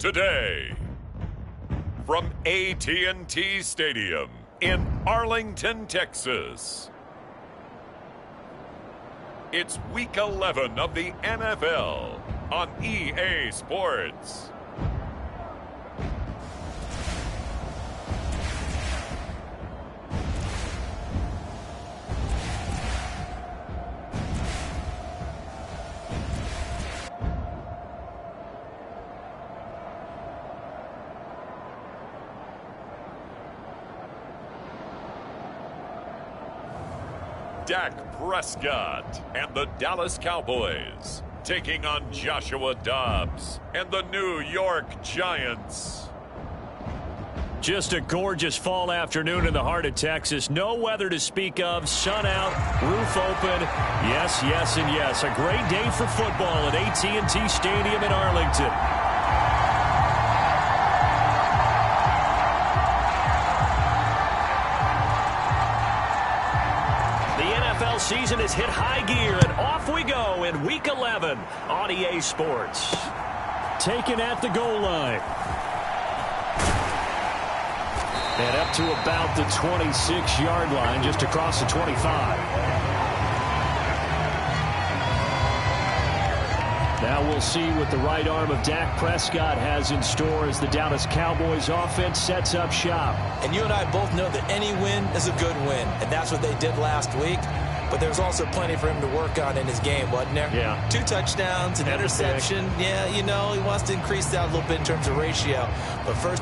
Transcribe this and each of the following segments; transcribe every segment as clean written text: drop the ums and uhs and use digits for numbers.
today. From AT&T Stadium in Arlington, Texas. It's Week 11 of the NFL on EA Sports. Dak Prescott and the Dallas Cowboys taking on Joshua Dobbs and the New York Giants. Just a gorgeous fall afternoon in the heart of Texas. No weather to speak of. Sun out, roof open. Yes, yes, and yes. A great day for football at AT&T Stadium in Arlington. Season has hit high gear, and off we go in Week 11 on EA Sports. Taken at the goal line. And up to about the 26-yard line, just across the 25. Now we'll see what the right arm of Dak Prescott has in store as the Dallas Cowboys offense sets up shop. And you and I both know that any win is a good win, and that's what they did last week. But there's also plenty for him to work on in his game, wasn't there? Yeah. 2 touchdowns, an interception. Yeah, you know, he wants to increase that a little bit in terms of ratio. But first...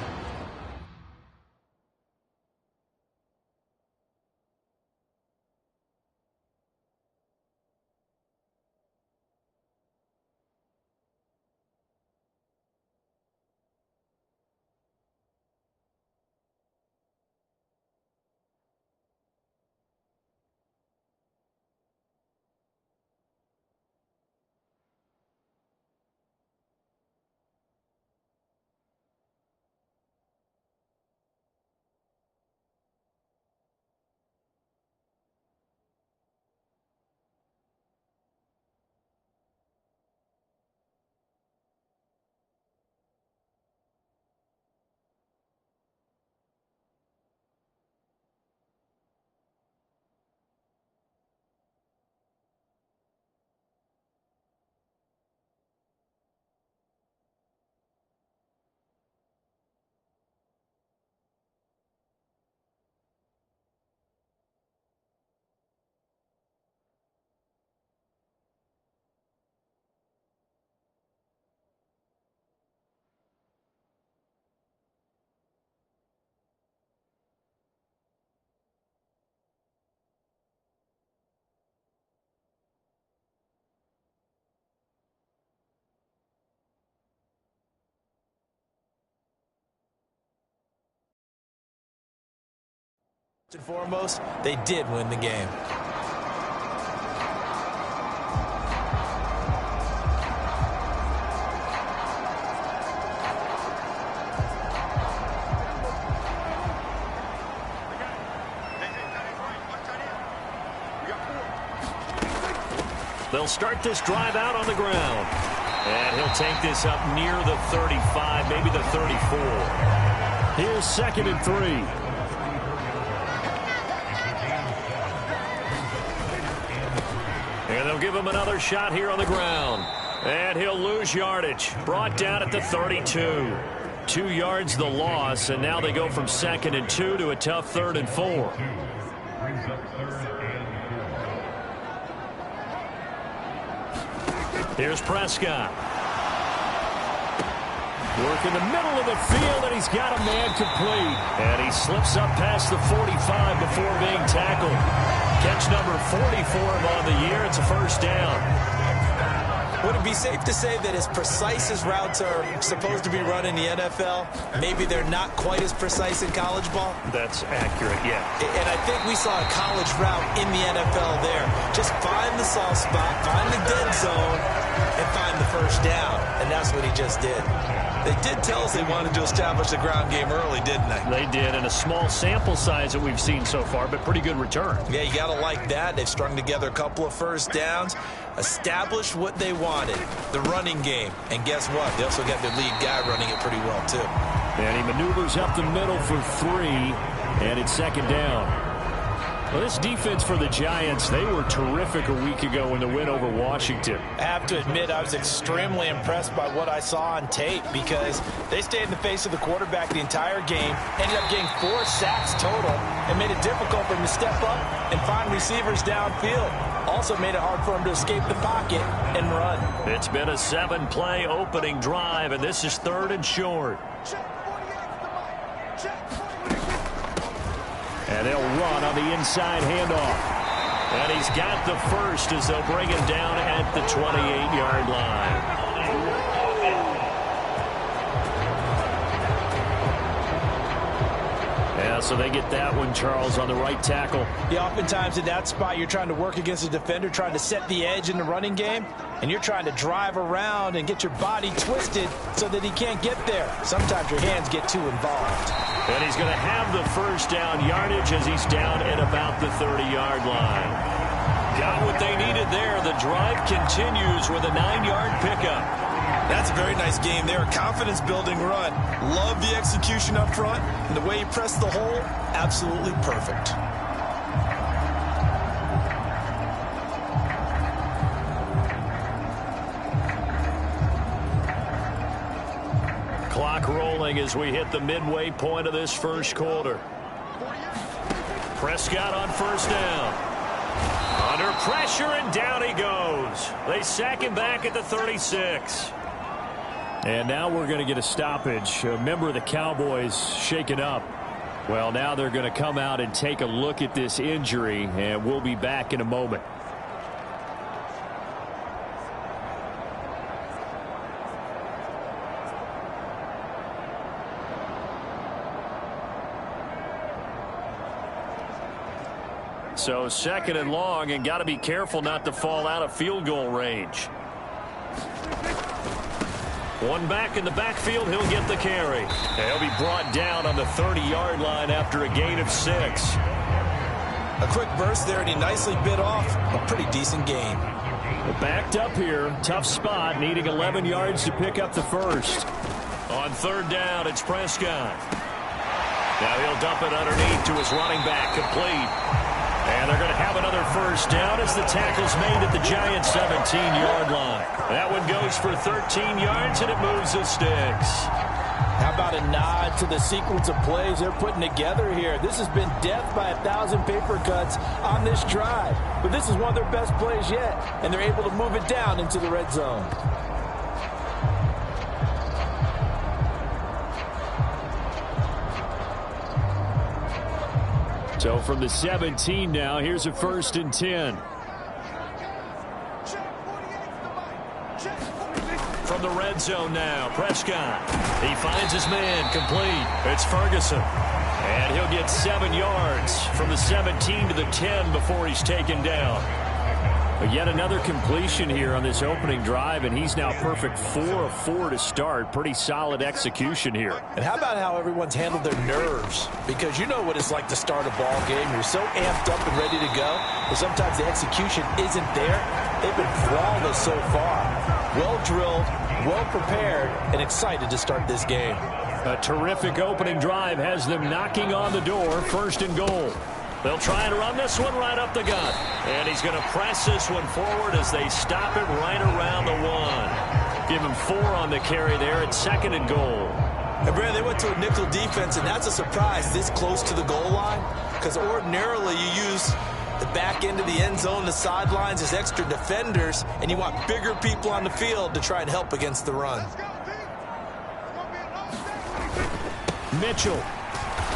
First and foremost, they did win the game. They'll start this drive out on the ground. And he'll take this up near the 35, maybe the 34. Here's 2nd and 3. And they'll give him another shot here on the ground. And he'll lose yardage. Brought down at the 32. 2 yards the loss, and now they go from 2nd and 2 to a tough 3rd and 4. Here's Prescott. Work in the middle of the field, and he's got a man complete. And he slips up past the 45 before being tackled. Catch number 40 for him on the year. It's a first down. Would it be safe to say that as precise as routes are supposed to be run in the NFL, maybe they're not quite as precise in college ball? That's accurate, yeah. And I think we saw a college route in the NFL there. Just find the soft spot, find the dead zone, and find the first down. And that's what he just did. They did tell us they wanted to establish the ground game early, didn't they? They did, in a small sample size that we've seen so far, but pretty good return. Yeah, you got to like that. They've strung together a couple of first downs. established what they wanted, the running game. And guess what? They also got their lead guy running it pretty well, too. And he maneuvers up the middle for 3, and it's second down. Well, this defense for the Giants, they were terrific a week ago in the win over Washington. I have to admit, I was extremely impressed by what I saw on tape because they stayed in the face of the quarterback the entire game, ended up getting 4 sacks total, and made it difficult for him to step up and find receivers downfield. Also made it hard for him to escape the pocket and run. It's been a 7-play opening drive, and this is 3rd and short. And they'll run on the inside handoff. And he's got the first as they'll bring him down at the 28-yard line. Yeah, so they get that one, Charles, on the right tackle. Yeah, oftentimes in that spot, you're trying to work against a defender, trying to set the edge in the running game, and you're trying to drive around and get your body twisted so that he can't get there. Sometimes your hands get too involved. And he's going to have the first down yardage as he's down at about the 30-yard line. Got what they needed there. The drive continues with a 9-yard pickup. That's a very nice game there. Confidence-building run. Love the execution up front. And the way he pressed the hole, absolutely perfect. Clock rolling as we hit the midway point of this first quarter. Prescott on first down. Under pressure, and down he goes. They sack him back at the 36. And now we're going to get a stoppage. A member of the Cowboys shaken up. Well, now they're going to come out and take a look at this injury, and we'll be back in a moment. So 2nd and long, and got to be careful not to fall out of field goal range. One back in the backfield, he'll get the carry. He'll be brought down on the 30-yard line after a gain of 6. A quick burst there, and he nicely bit off a pretty decent gain. Backed up here, tough spot, needing 11 yards to pick up the first. On 3rd down, it's Prescott. Now he'll dump it underneath to his running back, complete. And they're going to have another first down as the tackle's made at the Giants' 17-yard line. That one goes for 13 yards, and it moves the sticks. How about a nod to the sequence of plays they're putting together here? This has been death by 1,000 paper cuts on this drive. But this is one of their best plays yet, and they're able to move it down into the red zone. So from the 17 now, here's a 1st and 10. From the red zone now, Prescott. He finds his man, complete. It's Ferguson. And he'll get 7 yards from the 17 to the 10 before he's taken down. But yet another completion here on this opening drive, and he's now perfect 4 of 4 to start. Pretty solid execution here. And how about how everyone's handled their nerves? Because you know what it's like to start a ball game. You're so amped up and ready to go, but sometimes the execution isn't there. They've been flawless so far. Well drilled, well prepared, and excited to start this game. A terrific opening drive has them knocking on the door, 1st and goal. They'll try and run this one right up the gut. And he's going to press this one forward as they stop it right around the 1. Give him 4 on the carry there at 2nd and goal. And Brad, they went to a nickel defense, and that's a surprise this close to the goal line. Because ordinarily you use the back end of the end zone, the sidelines as extra defenders, and you want bigger people on the field to try and help against the run. Mitchell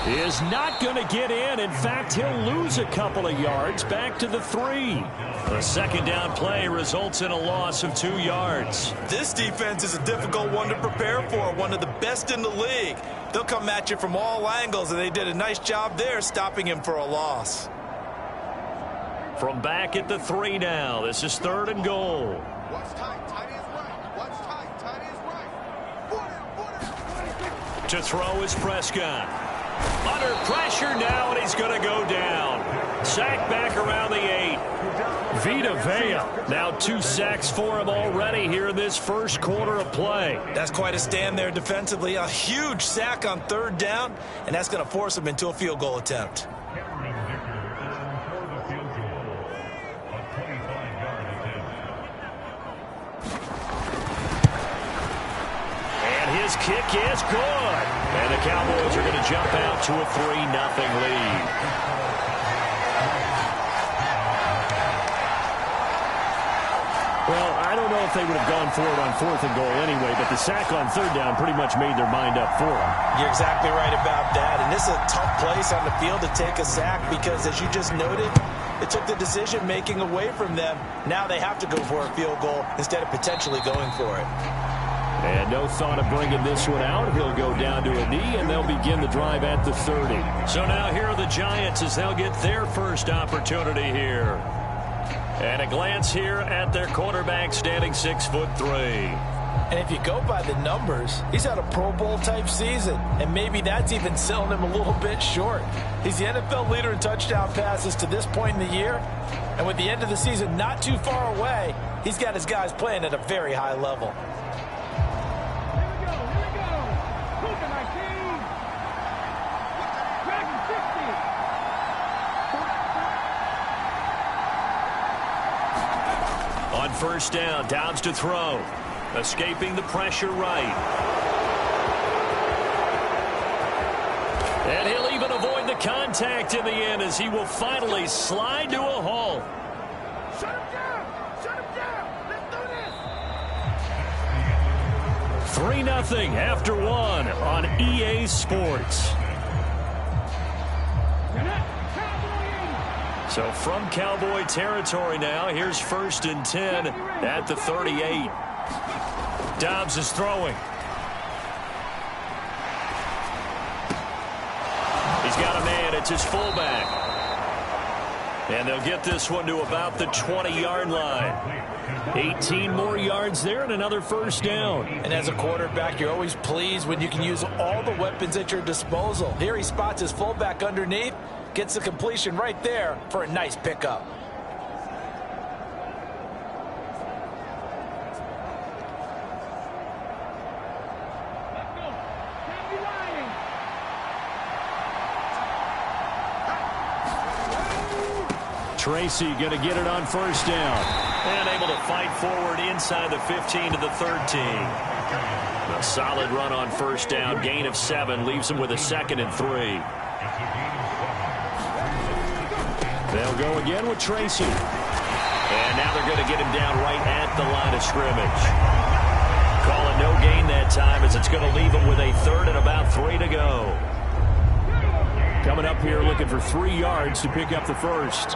is not going to get in. In fact, he'll lose a couple of yards back to the 3. A 2nd down play results in a loss of 2 yards. This defense is a difficult one to prepare for, one of the best in the league. They'll come at you from all angles, and they did a nice job there stopping him for a loss. From back at the 3 now, this is 3rd and goal. What's tight, tight is right. What's tight, tight is right. To throw is Prescott. Under pressure now, and he's going to go down. Sacked back around the 8. Vita Vea. Now 2 sacks for him already here in this first quarter of play. That's quite a stand there defensively. A huge sack on 3rd down, and that's going to force him into a field goal attempt. His kick is good. And the Cowboys are going to jump out to a 3-0 lead. Well, I don't know if they would have gone for it on 4th and goal anyway, but the sack on 3rd down pretty much made their mind up for them. You're exactly right about that. And this is a tough place on the field to take a sack because, as you just noted, it took the decision-making away from them. Now they have to go for a field goal instead of potentially going for it. And no thought of bringing this one out. He'll go down to a knee, and they'll begin the drive at the 30. So now here are the Giants as they'll get their first opportunity here. And a glance here at their quarterback standing 6'3". And if you go by the numbers, he's had a Pro Bowl type season. And maybe that's even selling him a little bit short. He's the NFL leader in touchdown passes to this point in the year. And with the end of the season not too far away, he's got his guys playing at a very high level. On 1st down, Dobbs to throw. Escaping the pressure right. And he'll even avoid the contact in the end as he will finally slide to a halt. Shut him down! Shut him down! Let's do this! 3-0 after 1 on EA Sports. So from Cowboy territory now, here's 1st and 10 at the 38. Dobbs is throwing. He's got a man. It's his fullback. And they'll get this one to about the 20-yard line. 18 more yards there and another 1st down. And as a quarterback, you're always pleased when you can use all the weapons at your disposal. Here he spots his fullback underneath. Gets the completion right there for a nice pickup. Tracy going to get it on 1st down. And able to fight forward inside the 15 to the 13. A solid run on 1st down. Gain of 7 leaves him with a 2nd and 3. They'll go again with Tracy. And now they're going to get him down right at the line of scrimmage. Call it no gain that time as it's going to leave him with a 3rd and about 3 to go. Coming up here looking for 3 yards to pick up the 1st.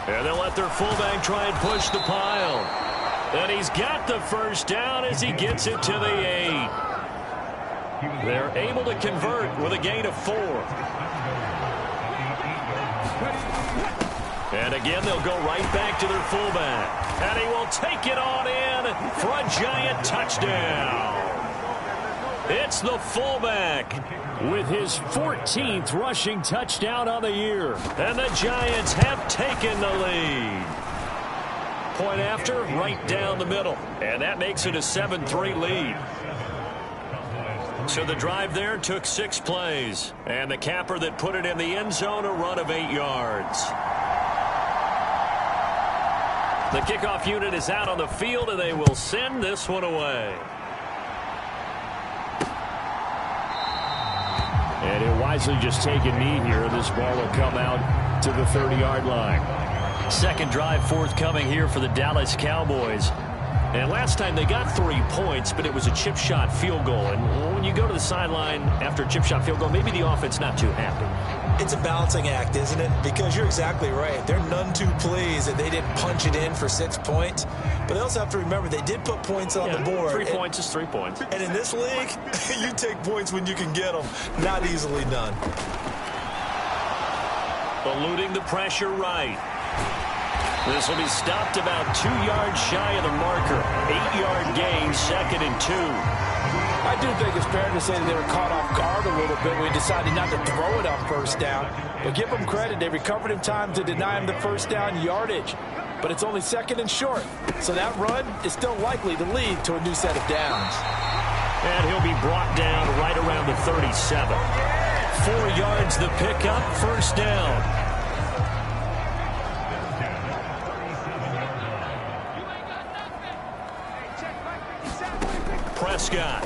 And they'll let their fullback try and push the pile. And he's got the 1st down as he gets it to the 8. They're able to convert with a gain of 4. And again, they'll go right back to their fullback. And he will take it on in for a giant touchdown. It's the fullback with his 14th rushing touchdown on the year. And the Giants have taken the lead. Point after, right down the middle. And that makes it a 7-3 lead. So the drive there took 6 plays. And the capper that put it in the end zone, a run of 8 yards. The kickoff unit is out on the field, and they will send this one away. And he'll wisely just take a knee here. This ball will come out to the 30-yard line. 2nd drive forthcoming here for the Dallas Cowboys. And last time they got 3 points, but it was a chip shot field goal. And when you go to the sideline after a chip shot field goal, maybe the offense not too happy. It's a balancing act, isn't it? Because you're exactly right. They're none too pleased that they didn't punch it in for 6 points. But they also have to remember they did put points on the board. 3 points is 3 points. And in this league, you take points when you can get them. Not easily done. Eluding the pressure right. This will be stopped about 2 yards shy of the marker. 8-yard means 2nd and 2. I do think it's fair to say that they were caught off guard a little bit when we decided not to throw it on first down. But give them credit. They recovered in time to deny him the first down yardage. But it's only 2nd and short. So that run is still likely to lead to a new set of downs. And he'll be brought down right around the 37. 4 yards the pickup, first down. Prescott.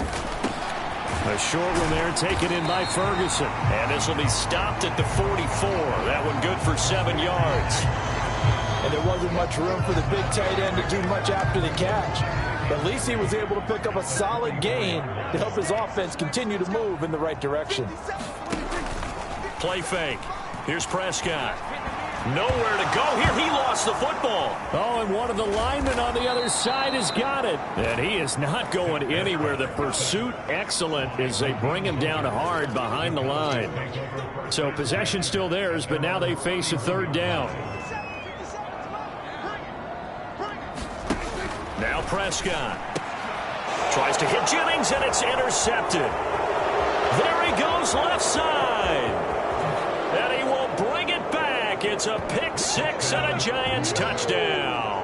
A short one there taken in by Ferguson. And this will be stopped at the 44. That one good for 7 yards. And there wasn't much room for the big tight end to do much after the catch. But at least he was able to pick up a solid gain to help his offense continue to move in the right direction. Play fake. Here's Prescott. Nowhere to go here. He lost the football. Oh, and one of the linemen on the other side has got it. And he is not going anywhere. The pursuit excellent as they bring him down hard behind the line. So possession still theirs, but now they face a 3rd down. Now Prescott tries to hit Jennings, and it's intercepted. There he goes, left side. And he will bring it back. It's a pick 6 and a Giants touchdown.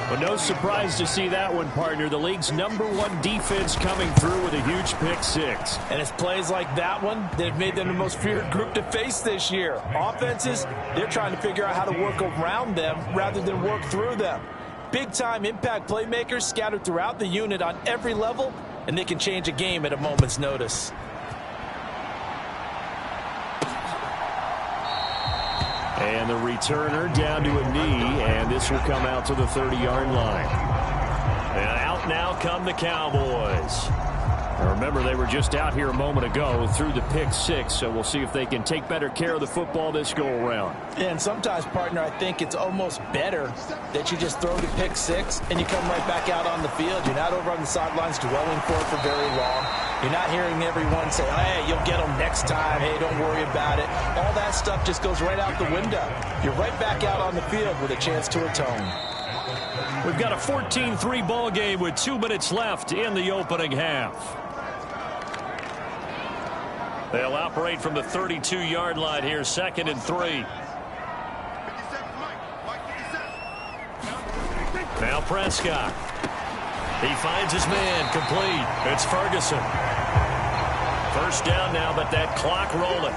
But no surprise to see that one, partner. The league's #1 defense coming through with a huge pick 6. And it's plays like that one that have made them the most feared group to face this year. Offenses, they're trying to figure out how to work around them rather than work through them. Big-time impact playmakers scattered throughout the unit on every level, and they can change a game at a moment's notice. And the returner down to a knee, and this will come out to the 30-yard line. And out now come the Cowboys. Now remember, they were just out here a moment ago through the pick 6, so we'll see if they can take better care of the football this go-around. And sometimes, partner, I think it's almost better that you just throw the pick 6 and you come right back out on the field. You're not over on the sidelines dwelling for it for very long. You're not hearing everyone say, hey, you'll get them next time. Hey, don't worry about it. All that stuff just goes right out the window. You're right back out on the field with a chance to atone. We've got a 14-3 ball game with 2 minutes left in the opening half. They'll operate from the 32-yard line here, 2nd and 3. Now Prescott. He finds his man, complete. It's Ferguson. First down now, but that clock rolling.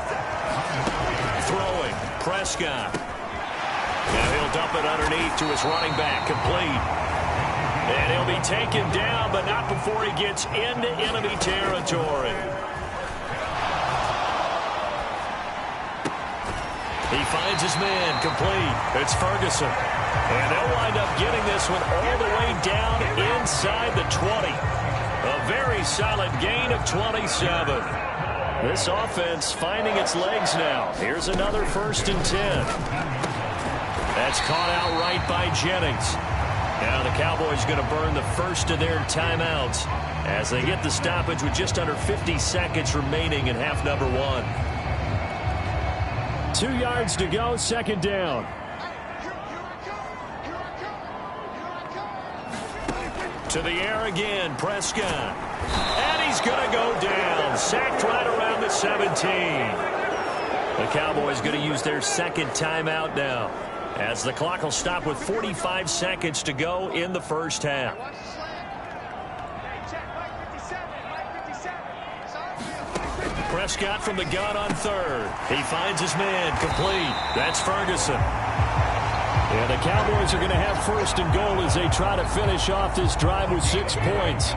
Throwing, Prescott. Now he'll dump it underneath to his running back, complete. And he'll be taken down, but not before he gets into enemy territory. He finds his man, complete. It's Ferguson. And they'll wind up getting this one all the way down inside the 20. A very solid gain of 27. This offense finding its legs now. Here's another 1st and 10. That's caught out right by Jennings. Now the Cowboys going to burn the first of their timeouts as they get the stoppage with just under 50 seconds remaining in half number 1. 2 yards to go, 2nd down. To the air again, Prescott. And he's going to go down. Sacked right around the 17. The Cowboys going to use their 2nd timeout now, as the clock will stop with 45 seconds to go in the first half. Prescott from the gun on 3rd. He finds his man, complete. That's Ferguson. And the Cowboys are going to have 1st and goal as they try to finish off this drive with 6 points.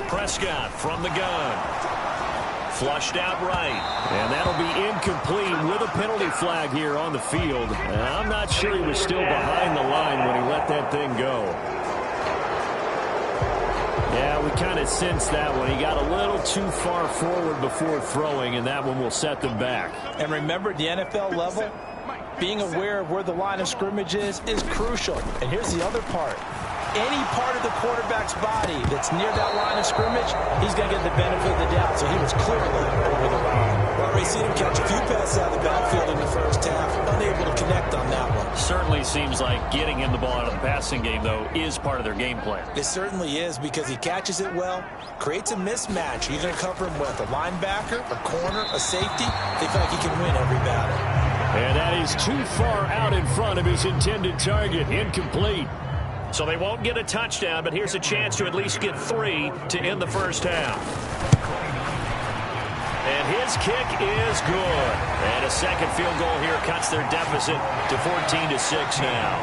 Prescott from the gun. Flushed out right. And that'll be incomplete with a penalty flag here on the field. And I'm not sure he was still behind the line when he let that thing go. Yeah, we kind of sensed that one. He got a little too far forward before throwing, and that one will set them back. And remember, at the NFL level, being aware of where the line of scrimmage is crucial. And here's the other part. Any part of the quarterback's body that's near that line of scrimmage, he's going to get the benefit of the doubt. So he was clearly over the line. Well, we've seen him catch a few passes out of the backfield in the first half, unable to connect certainly seems like getting him the ball out of the passing game, though, is part of their game plan. It certainly is, because he catches it well, creates a mismatch. You're going to cover him with a linebacker, a corner, a safety. They feel like he can win every battle. And that is too far out in front of his intended target. Incomplete. So they won't get a touchdown, but here's a chance to at least get 3 to end the first half. And his kick is good. And a second field goal here cuts their deficit to 14-6 now.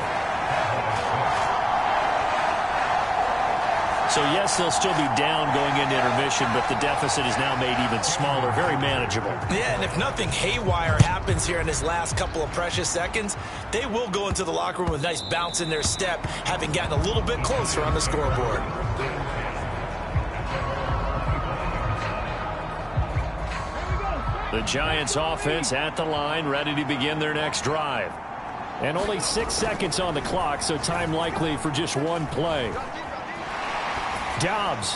So, yes, they'll still be down going into intermission, but the deficit is now made even smaller, very manageable. Yeah, and if nothing haywire happens here in this last couple of precious seconds, they will go into the locker room with a nice bounce in their step, having gotten a little bit closer on the scoreboard. The Giants offense at the line, ready to begin their next drive. And only 6 seconds on the clock, so time likely for just one play. Dobbs.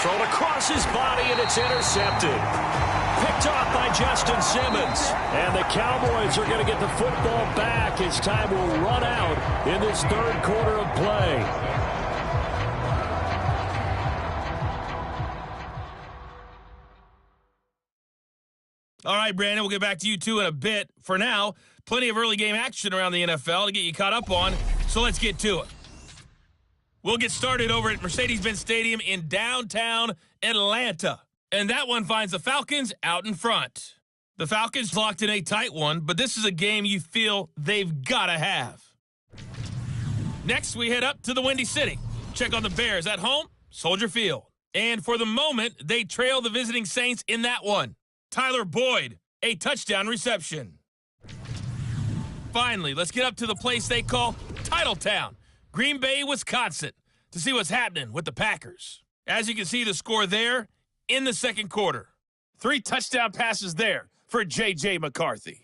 Thrown across his body, and it's intercepted. Picked off by Justin Simmons. And the Cowboys are going to get the football back as time will run out in this third quarter of play. All right, Brandon, we'll get back to you, too, in a bit. For now, plenty of early game action around the NFL to get you caught up on, so let's get to it. We'll get started over at Mercedes-Benz Stadium in downtown Atlanta. And that one finds the Falcons out in front. The Falcons locked in a tight one, but this is a game you feel they've got to have. Next, we head up to the Windy City. Check on the Bears at home, Soldier Field. And for the moment, they trail the visiting Saints in that one. Tyler Boyd, a touchdown reception. Finally, let's get up to the place they call Titletown, Green Bay, Wisconsin, to see what's happening with the Packers. As you can see, the score there in the second quarter. 3 touchdown passes there for J.J. McCarthy.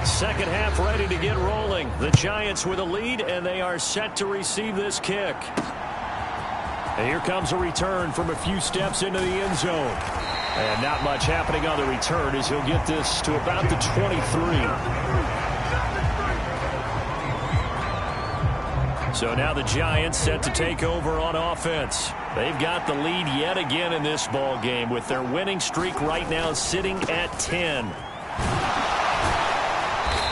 Second half ready to get rolling. The Giants with a lead, and they are set to receive this kick. And here comes a return from a few steps into the end zone. And not much happening on the return as he'll get this to about the 23. So now the Giants set to take over on offense. They've got the lead yet again in this ball game with their winning streak right now sitting at 10.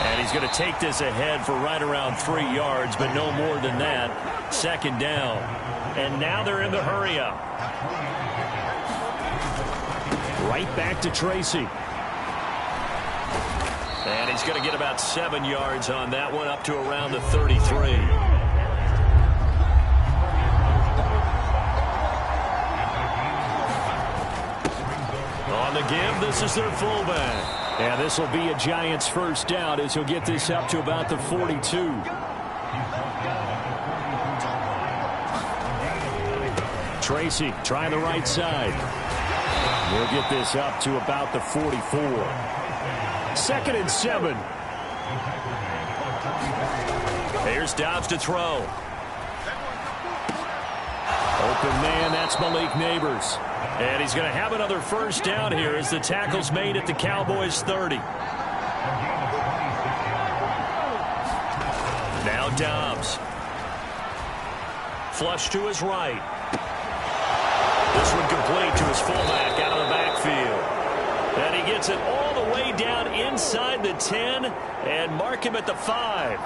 And he's going to take this ahead for right around 3 yards, but no more than that. Second down. And now they're in the hurry-up. Right back to Tracy. And he's going to get about 7 yards on that one, up to around the 33. On the give, this is their fullback. And this will be a Giants first down as he'll get this up to about the 42. Tracy trying the right side. He'll get this up to about the 44. 2nd and 7. Here's Dobbs to throw. Open man, that's Malik Neighbors. And he's going to have another first down here as the tackle's made at the Cowboys 30. Now Dobbs. Flush to his right. This one complete to his fullback out of the backfield. And he gets it all the way down inside the 10 and mark him at the 5.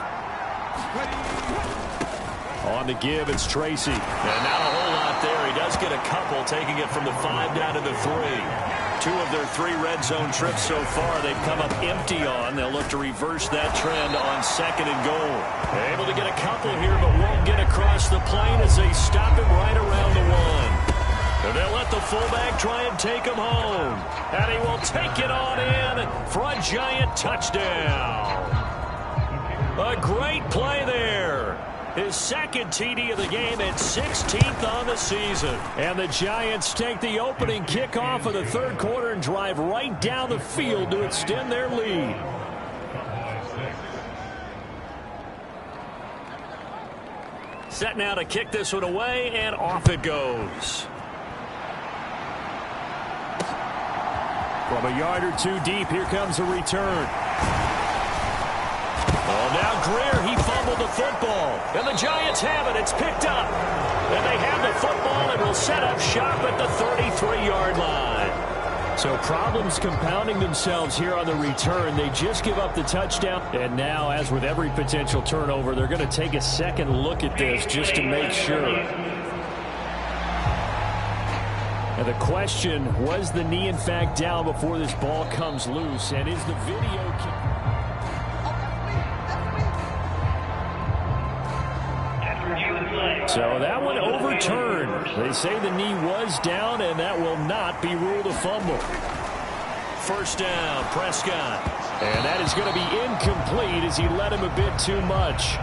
On the give, it's Tracy. And not a whole lot there. He does get a couple, taking it from the 5 down to the 3. 2 of their 3 red zone trips so far they've come up empty on. They'll look to reverse that trend on 2nd and goal. They're able to get a couple here, but won't get across the plane as they stop him right around the 1. And they'll let the fullback try and take him home. And he will take it on in for a Giant touchdown. A great play there. his second TD of the game and 16th on the season. And the Giants take the opening kickoff of the third quarter and drive right down the field to extend their lead. Set now to kick this one away, and off it goes. From a yard or two deep, here comes a return. Oh, now Greer, he fumbled the football. And the Giants have it. It's picked up. And they have the football and will set up shop at the 33-yard line. So problems compounding themselves here on the return. They just give up the touchdown. And now, as with every potential turnover, they're going to take a second look at this just to make sure. And the question, was the knee in fact down before this ball comes loose? And is the video... So that one overturned. They say the knee was down, and that will not be ruled a fumble. First down, Prescott. And that is going to be incomplete as he led him a bit too much.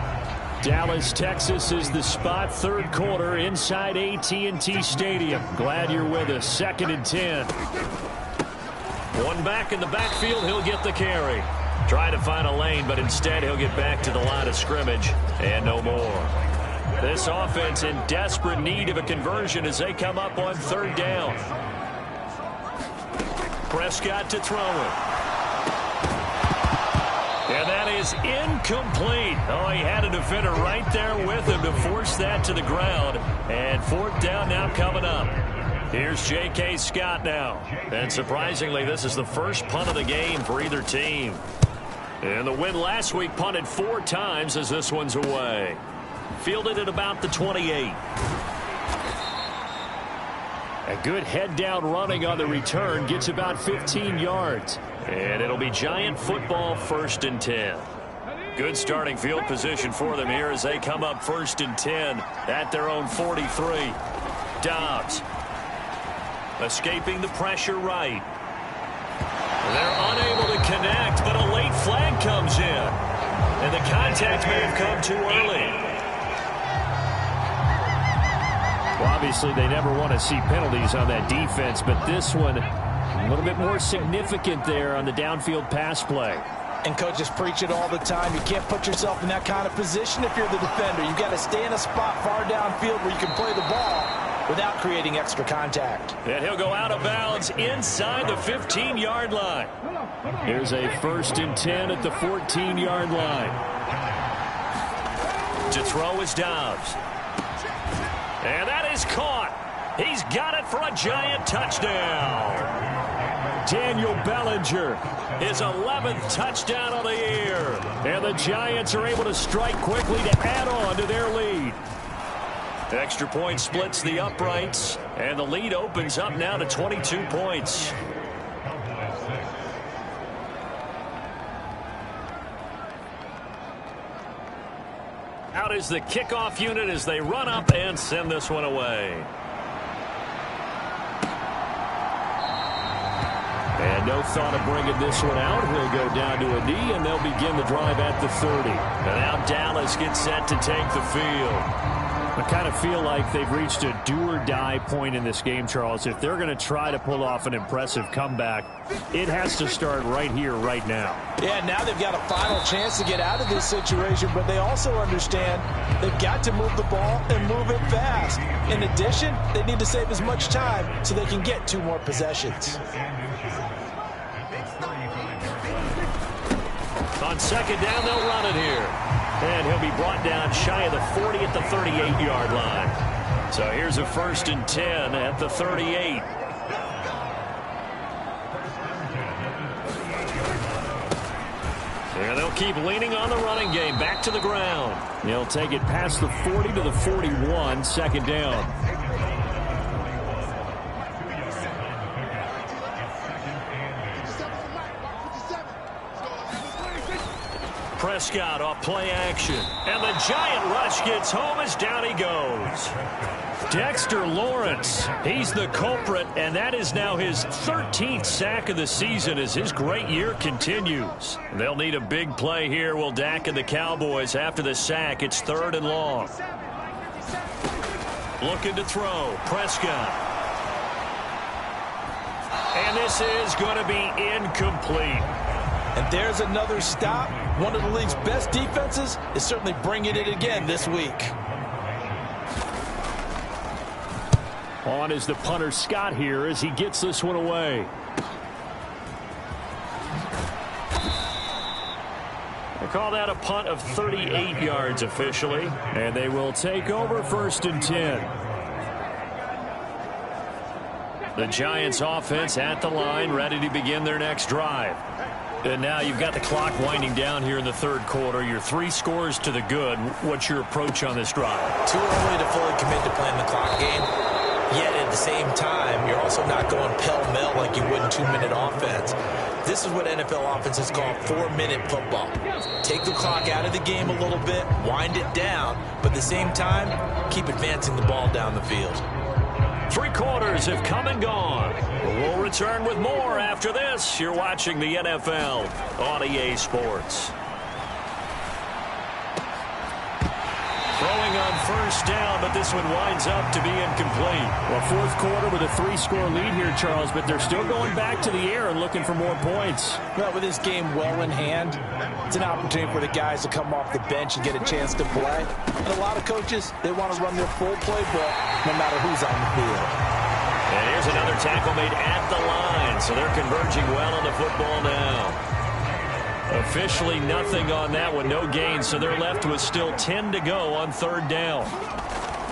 Dallas, Texas is the spot, third quarter inside AT&T Stadium. Glad you're with us. 2nd and 10. One back in the backfield, he'll get the carry. Try to find a lane, but instead he'll get back to the line of scrimmage and no more. This offense in desperate need of a conversion as they come up on third down. Prescott to throw it. And that is incomplete. Oh, he had a defender right there with him to force that to the ground. And fourth down now coming up. Here's J.K. Scott now. And surprisingly, this is the first punt of the game for either team. And the win last week punted 4 times as this one's away. Fielded at about the 28. A good head-down running on the return. Gets about 15 yards. And it'll be Giant football, 1st and 10. Good starting field position for them here as they come up 1st and 10 at their own 43. Dobbs escaping the pressure right. They're unable to connect, but a late flag comes in. And the contact may have come too early. Well, obviously, they never want to see penalties on that defense, but this one a little bit more significant there on the downfield pass play. And coaches preach it all the time. You can't put yourself in that kind of position if you're the defender. You've got to stay in a spot far downfield where you can play the ball without creating extra contact. And he'll go out of bounds inside the 15-yard line. Here's a 1st and 10 at the 14-yard line. To throw is Dobbs. And that is caught. He's got it for a Giant touchdown. Daniel Bellinger, his 11th touchdown of the year. And the Giants are able to strike quickly to add on to their lead. Extra point splits the uprights, and the lead opens up now to 22 points. Out is the kickoff unit as they run up and send this one away. And no thought of bringing this one out. He'll go down to a knee, and they'll begin the drive at the 30. And now Dallas gets set to take the field. I kind of feel like they've reached a do-or-die point in this game, Charles. If they're going to try to pull off an impressive comeback, it has to start right here, right now. Yeah, now they've got a final chance to get out of this situation, but they also understand they've got to move the ball and move it fast. In addition, they need to save as much time so they can get 2 more possessions. On 2nd down, they'll run it here. And he'll be brought down shy of the 40 at the 38-yard line. So here's a 1st and 10 at the 38. And they'll keep leaning on the running game. Back to the ground. He'll take it past the 40 to the 41. 2nd down. Prescott off play action. And the giant rush gets home as down he goes. Dexter Lawrence, he's the culprit, and that is now his 13th sack of the season as his great year continues. They'll need a big play here, will Dak and the Cowboys. After the sack, it's 3rd and long. Looking to throw, Prescott. And this is going to be incomplete. And there's another stop. One of the league's best defenses is certainly bringing it again this week. On is the punter Scott here as he gets this one away. They call that a punt of 38 yards officially. And they will take over 1st and 10. The Giants offense at the line, ready to begin their next drive. And now you've got the clock winding down here in the 3rd quarter. You're 3 scores to the good. What's your approach on this drive? Too early to fully commit to playing the clock game. Yet at the same time, you're also not going pell-mell like you would in 2-minute offense. This is what NFL offenses call 4-minute football. Take the clock out of the game a little bit, wind it down, but at the same time, keep advancing the ball down the field. 3 quarters have come and gone. We'll return with more after this. You're watching the NFL on EA Sports. Throwing on 1st down, but this one winds up to be incomplete. Well, 4th quarter with a 3-score lead here, Charles, but they're still going back to the air and looking for more points. Well, with this game well in hand, it's an opportunity for the guys to come off the bench and get a chance to play. And a lot of coaches, they want to run their full playbook no matter who's on the field. And here's another tackle made at the line, so they're converging well on the football now. Officially nothing on that one, no gain, so they're left with still 10 to go on 3rd down.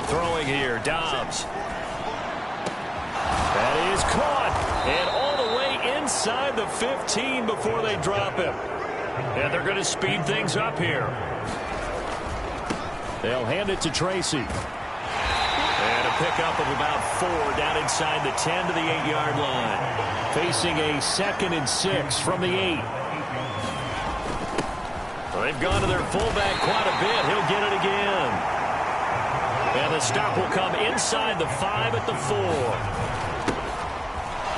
Throwing here, Dobbs. That is caught, and all the way inside the 15 before they drop him. And they're going to speed things up here. They'll hand it to Tracy. And a pickup of about 4 down inside the 10 to the 8-yard line. Facing a 2nd and 6 from the 8. They've gone to their fullback quite a bit. He'll get it again. And the stop will come inside the 5 at the 4.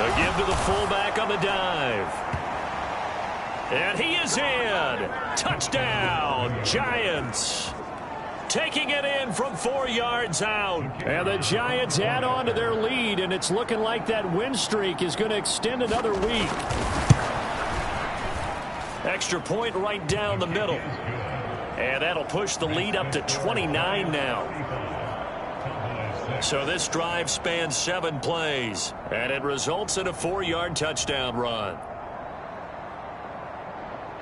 A give to the fullback on the dive. And he is in. Touchdown, Giants. Taking it in from 4 yards out. And the Giants add on to their lead, and it's looking like that win streak is going to extend another week. Extra point right down the middle. And that'll push the lead up to 29 now. So this drive spans 7 plays. And it results in a 4-yard touchdown run.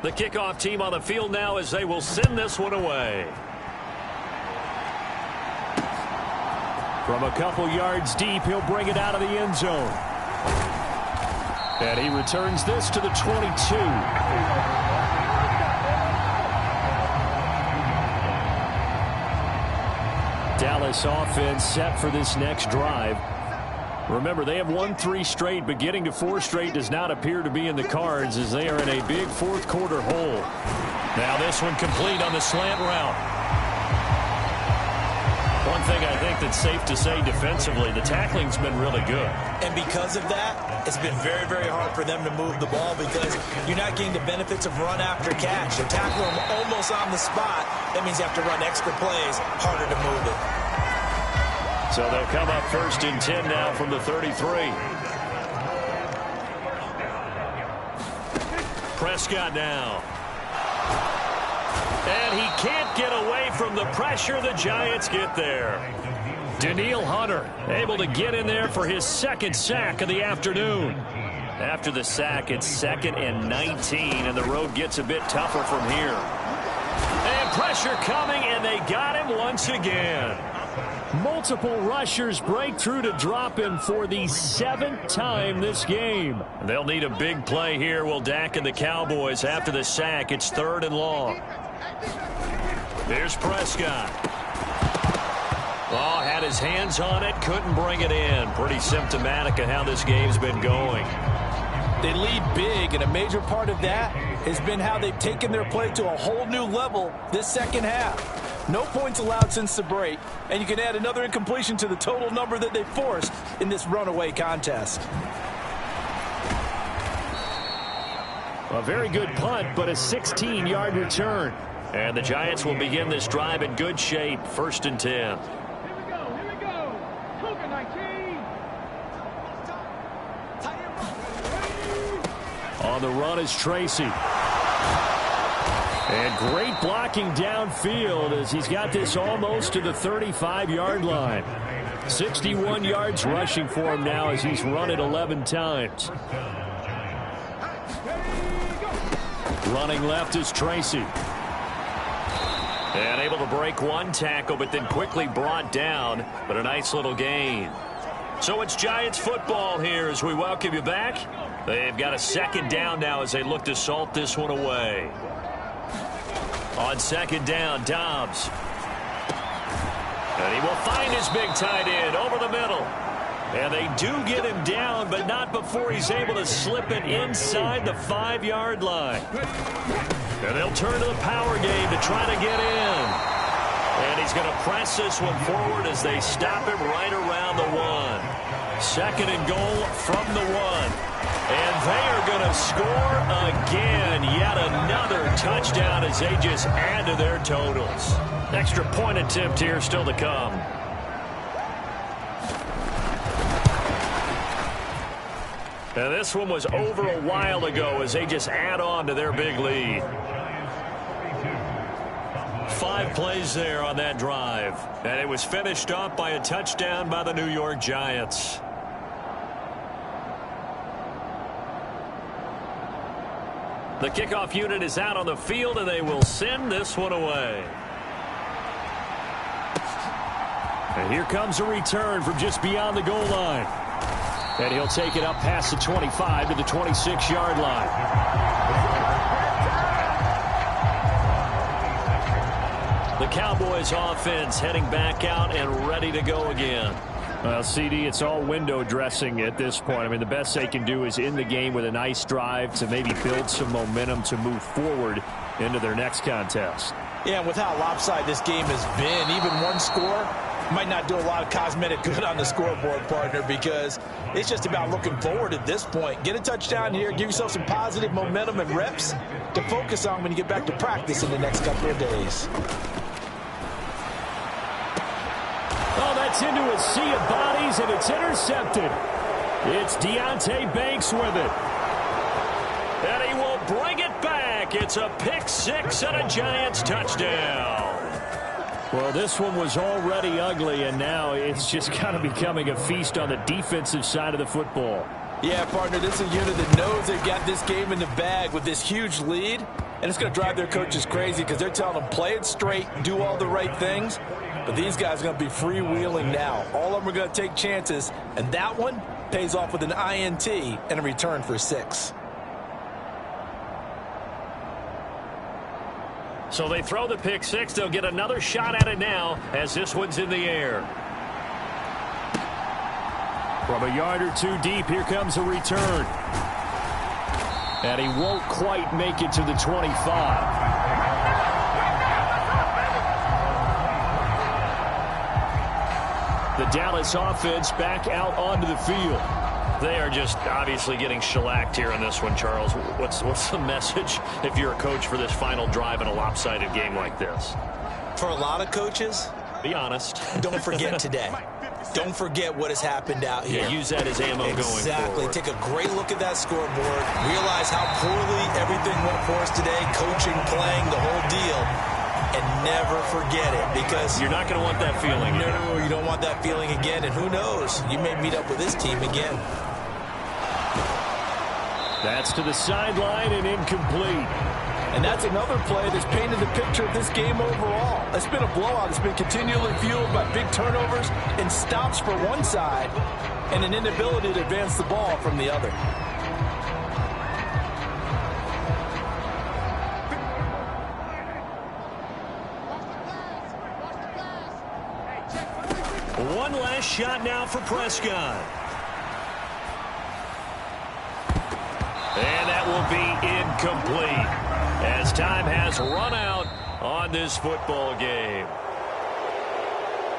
The kickoff team on the field now as they will send this one away. From a couple yards deep, he'll bring it out of the end zone. And he returns this to the 22. Dallas offense set for this next drive. Remember, they have won 3 straight, but getting to 4 straight does not appear to be in the cards as they are in a big 4th quarter hole. Now this one complete on the slant route. One thing I think that's safe to say defensively, the tackling's been really good. And because of that, it's been very, very hard for them to move the ball because you're not getting the benefits of run after catch. You tackle them almost on the spot. That means you have to run extra plays, harder to move it. So they'll come up 1st and 10 now from the 33. Prescott now. And he can't get away from the pressure. The Giants get there. Danielle Hunter able to get in there for his 2nd sack of the afternoon. After the sack, it's 2nd and 19, and the road gets a bit tougher from here. And pressure coming, and they got him once again. Multiple rushers break through to drop him for the 7th time this game. They'll need a big play here, will Dak and the Cowboys. After the sack, it's 3rd and long. Here's Prescott. Oh, had his hands on it, couldn't bring it in. Pretty symptomatic of how this game's been going. They lead big, and a major part of that has been how they've taken their play to a whole new level this second half. No points allowed since the break, and you can add another incompletion to the total number that they forced in this runaway contest. A very good punt, but a 16-yard return. And the Giants will begin this drive in good shape, 1st and 10. Here we go. Cougar 19. On the run is Tracy. And great blocking downfield as he's got this almost to the 35-yard line. 61 yards rushing for him now as he's run it 11 times. Running left is Tracy. And able to break one tackle, but then quickly brought down. But a nice little gain. So it's Giants football here as we welcome you back. They've got a 2nd down now as they look to salt this one away. On 2nd down, Dobbs. And he will find his big tight end over the middle. And they do get him down, but not before he's able to slip it inside the 5-yard line. And they'll turn to the power game to try to get in. And he's going to press this one forward as they stop him right around the 1. 2nd and goal from the 1. And they are going to score again. Yet another touchdown as they just add to their totals. Extra point attempt here still to come. And this one was over a while ago as they just add on to their big lead. 5 plays there on that drive. And it was finished up by a touchdown by the New York Giants. The kickoff unit is out on the field, and they will send this one away. And here comes a return from just beyond the goal line. And he'll take it up past the 25 to the 26-yard line. The Cowboys offense heading back out and ready to go again. Well, CD, it's all window dressing at this point. I mean, the best they can do is in the game with a nice drive to maybe build some momentum to move forward into their next contest. Yeah, and with how lopsided this game has been, even one score might not do a lot of cosmetic good on the scoreboard, partner, because it's just about looking forward at this point. Get a touchdown here, give yourself some positive momentum and reps to focus on when you get back to practice in the next couple of days. Oh, that's into a sea of bodies, and it's intercepted. It's Deonte Banks with it. And he will bring it back. It's a pick 6 and a Giants touchdown. Well, this one was already ugly, and now it's just kind of becoming a feast on the defensive side of the football. Yeah, partner, this is a unit that knows they've got this game in the bag with this huge lead, and it's going to drive their coaches crazy because they're telling them play it straight, do all the right things. But these guys are going to be freewheeling now. All of them are going to take chances, and that one pays off with an INT and a return for 6. So they throw the pick 6. They'll get another shot at it now as this one's in the air. From a yard or 2 deep, here comes a return. And he won't quite make it to the 25. The Dallas offense back out onto the field. They are just obviously getting shellacked here in this one, Charles. What's the message if you're a coach for this final drive in a lopsided game like this? For a lot of coaches, be honest. Don't forget today. Don't forget what has happened out here. Yeah, use that as ammo going forward. Exactly. Take a great look at that scoreboard. Realize how poorly everything went for us today. Coaching, playing, the whole deal. And never forget it, because you're not going to want that feeling. No, you don't want that feeling again. And who knows? You may meet up with this team again. That's to the sideline and incomplete. And that's another play that's painted the picture of this game overall. It's been a blowout. It's been continually fueled by big turnovers and stops for one side and an inability to advance the ball from the other. One last shot now for Prescott. incomplete, as time has run out on this football game.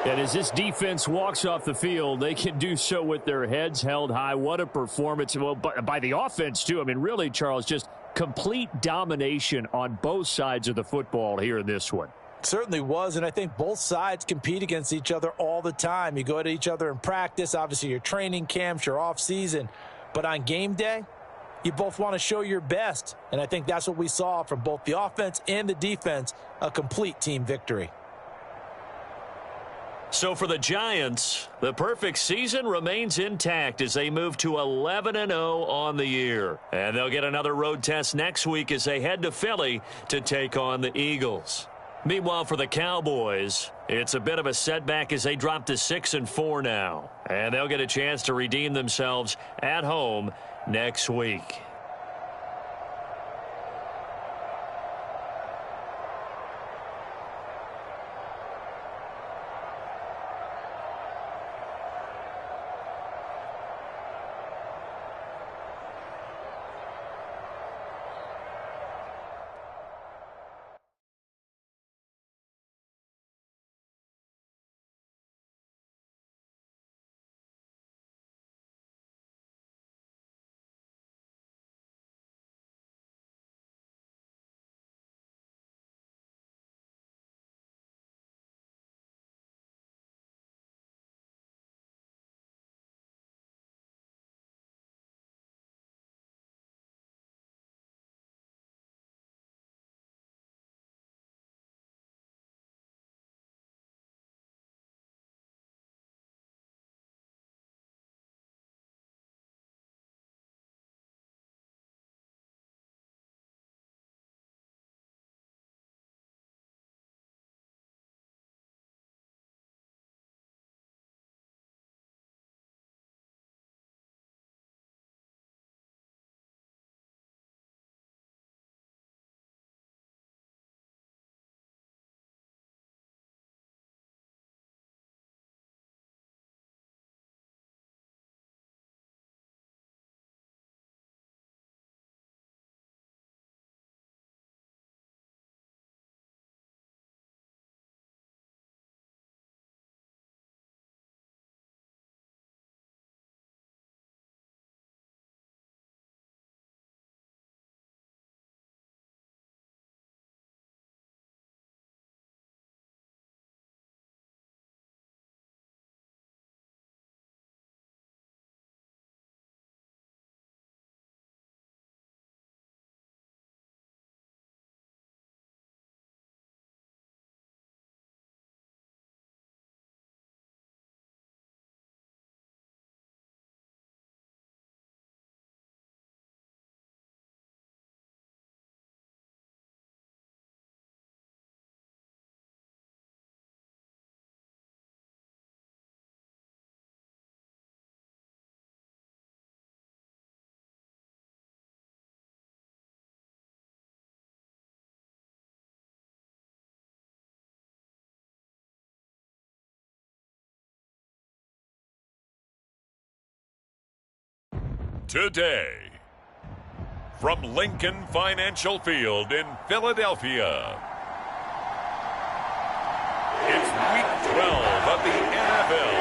And as this defense walks off the field, they can do so with their heads held high. What a performance. Well, by the offense, too. I mean, really, Charles, just complete domination on both sides of the football here in this one. Certainly was, and I think both sides compete against each other all the time. You go at each other in practice, obviously your training camps, your off-season. But on game day, you both want to show your best. And I think that's what we saw from both the offense and the defense, a complete team victory. So for the Giants, the perfect season remains intact as they move to 11-0 on the year. And they'll get another road test next week as they head to Philly to take on the Eagles. Meanwhile, for the Cowboys, it's a bit of a setback as they drop to 6-4 now. And they'll get a chance to redeem themselves at home next week. Today, from Lincoln Financial Field in Philadelphia, it's Week 12 of the NFL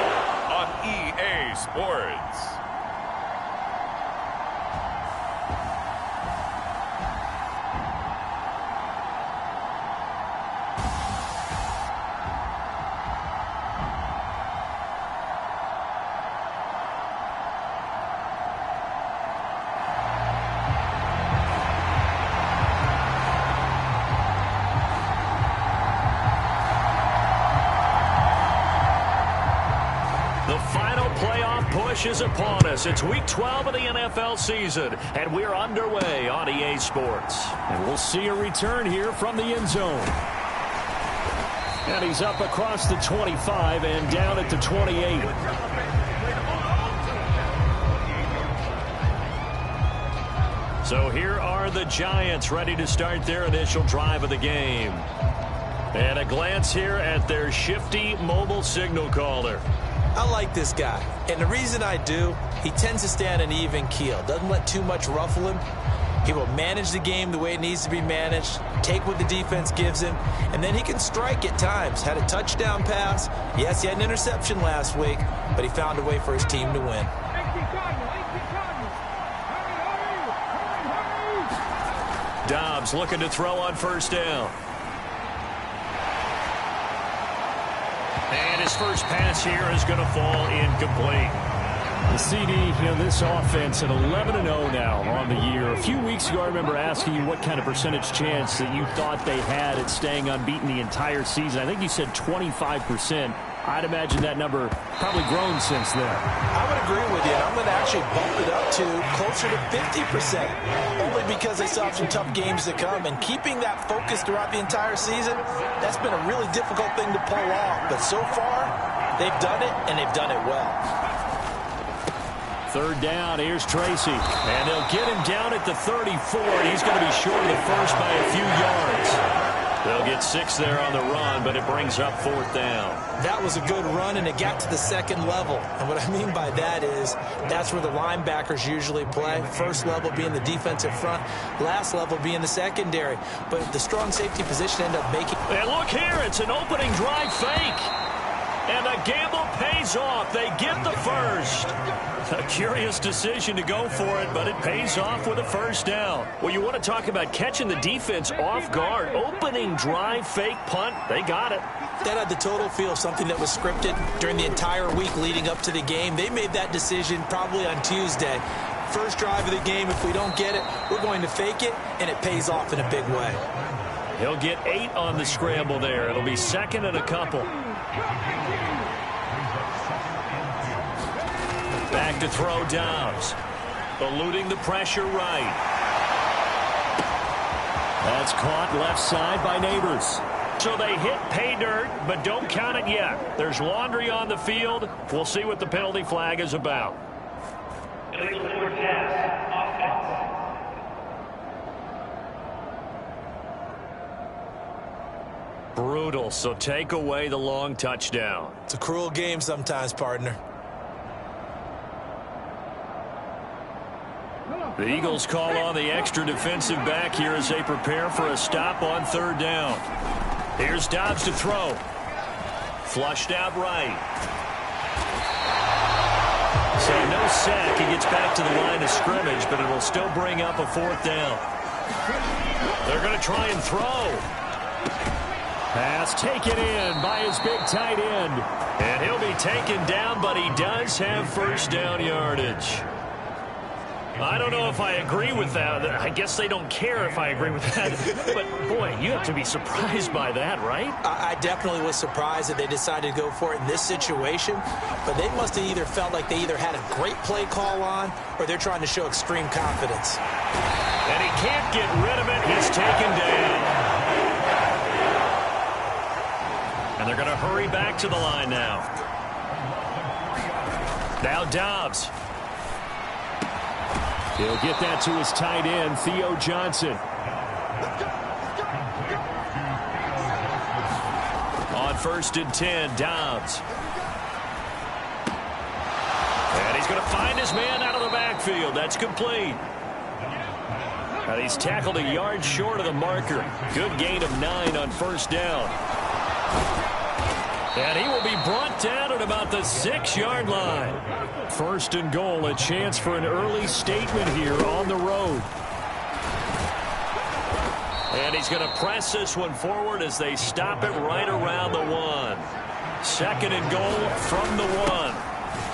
on EA Sports. Is upon us. It's Week 12 of the NFL season, and we're underway on EA Sports. And we'll see a return here from the end zone. And he's up across the 25 and down at the 28. So here are the Giants ready to start their initial drive of the game. And a glance here at their shifty mobile signal caller. I like this guy, and the reason I do, he tends to stay on an even keel. Doesn't let too much ruffle him. He will manage the game the way it needs to be managed, take what the defense gives him, and then he can strike at times. Had a touchdown pass. Yes, he had an interception last week, but he found a way for his team to win. Dobbs looking to throw on first down. And his first pass here is going to fall incomplete. The CD, this offense at 11-0 now on the year. A few weeks ago, I remember asking you what kind of percentage chance that you thought they had at staying unbeaten the entire season. I think you said 25%. I'd imagine that number probably grown since then. I would agree with you. I'm going to actually bump it up to closer to 50%, only because they still have some tough games to come. And keeping that focus throughout the entire season, that's been a really difficult thing to pull off. But so far, they've done it, and they've done it well. Third down, here's Tracy. And they'll get him down at the 34. He's going to be short of the first by a few yards. They'll get 6 there on the run, but it brings up fourth down. That was a good run, and it got to the second level. And what I mean by that is that's where the linebackers usually play. First level being the defensive front, last level being the secondary. But the strong safety position ended up making... And look here, it's an opening drive fake. And the gamble pays off. They get the first. A curious decision to go for it, but it pays off with a first down. Well, you want to talk about catching the defense off guard. Opening drive, fake punt. They got it. That had the total feel of something that was scripted during the entire week leading up to the game. They made that decision probably on Tuesday. First drive of the game, if we don't get it, we're going to fake it, and it pays off in a big way. He'll get 8 on the scramble there. It'll be second and a couple. Back to throw Dobbs. Eluding the pressure right. That's caught left side by Neighbors. So they hit pay dirt, but don't count it yet. There's laundry on the field. We'll see what the penalty flag is about. Brutal, so take away the long touchdown. It's a cruel game sometimes, partner. The Eagles call on the extra defensive back here as they prepare for a stop on third down. Here's Dobbs to throw. Flushed out right. So no sack. He gets back to the line of scrimmage, but it will still bring up a fourth down. They're going to try and throw. Pass taken in by his big tight end. And he'll be taken down, but he does have first down yardage. I don't know if I agree with that. I guess they don't care if I agree with that. But, boy, you have to be surprised by that, right? I definitely was surprised that they decided to go for it in this situation. But they must have either felt like they either had a great play call on or they're trying to show extreme confidence. And he can't get rid of it. He's taken down. And they're going to hurry back to the line now. Now Dobbs. He'll get that to his tight end, Theo Johnson. On 1st and 10, Dobbs. And he's going to find his man out of the backfield. That's complete. And he's tackled a yard short of the marker. Good gain of 9 on first down. And he will be brought down at about the 6-yard line. 1st and goal, a chance for an early statement here on the road. And he's going to press this one forward as they stop it right around the 1. 2nd and goal from the 1.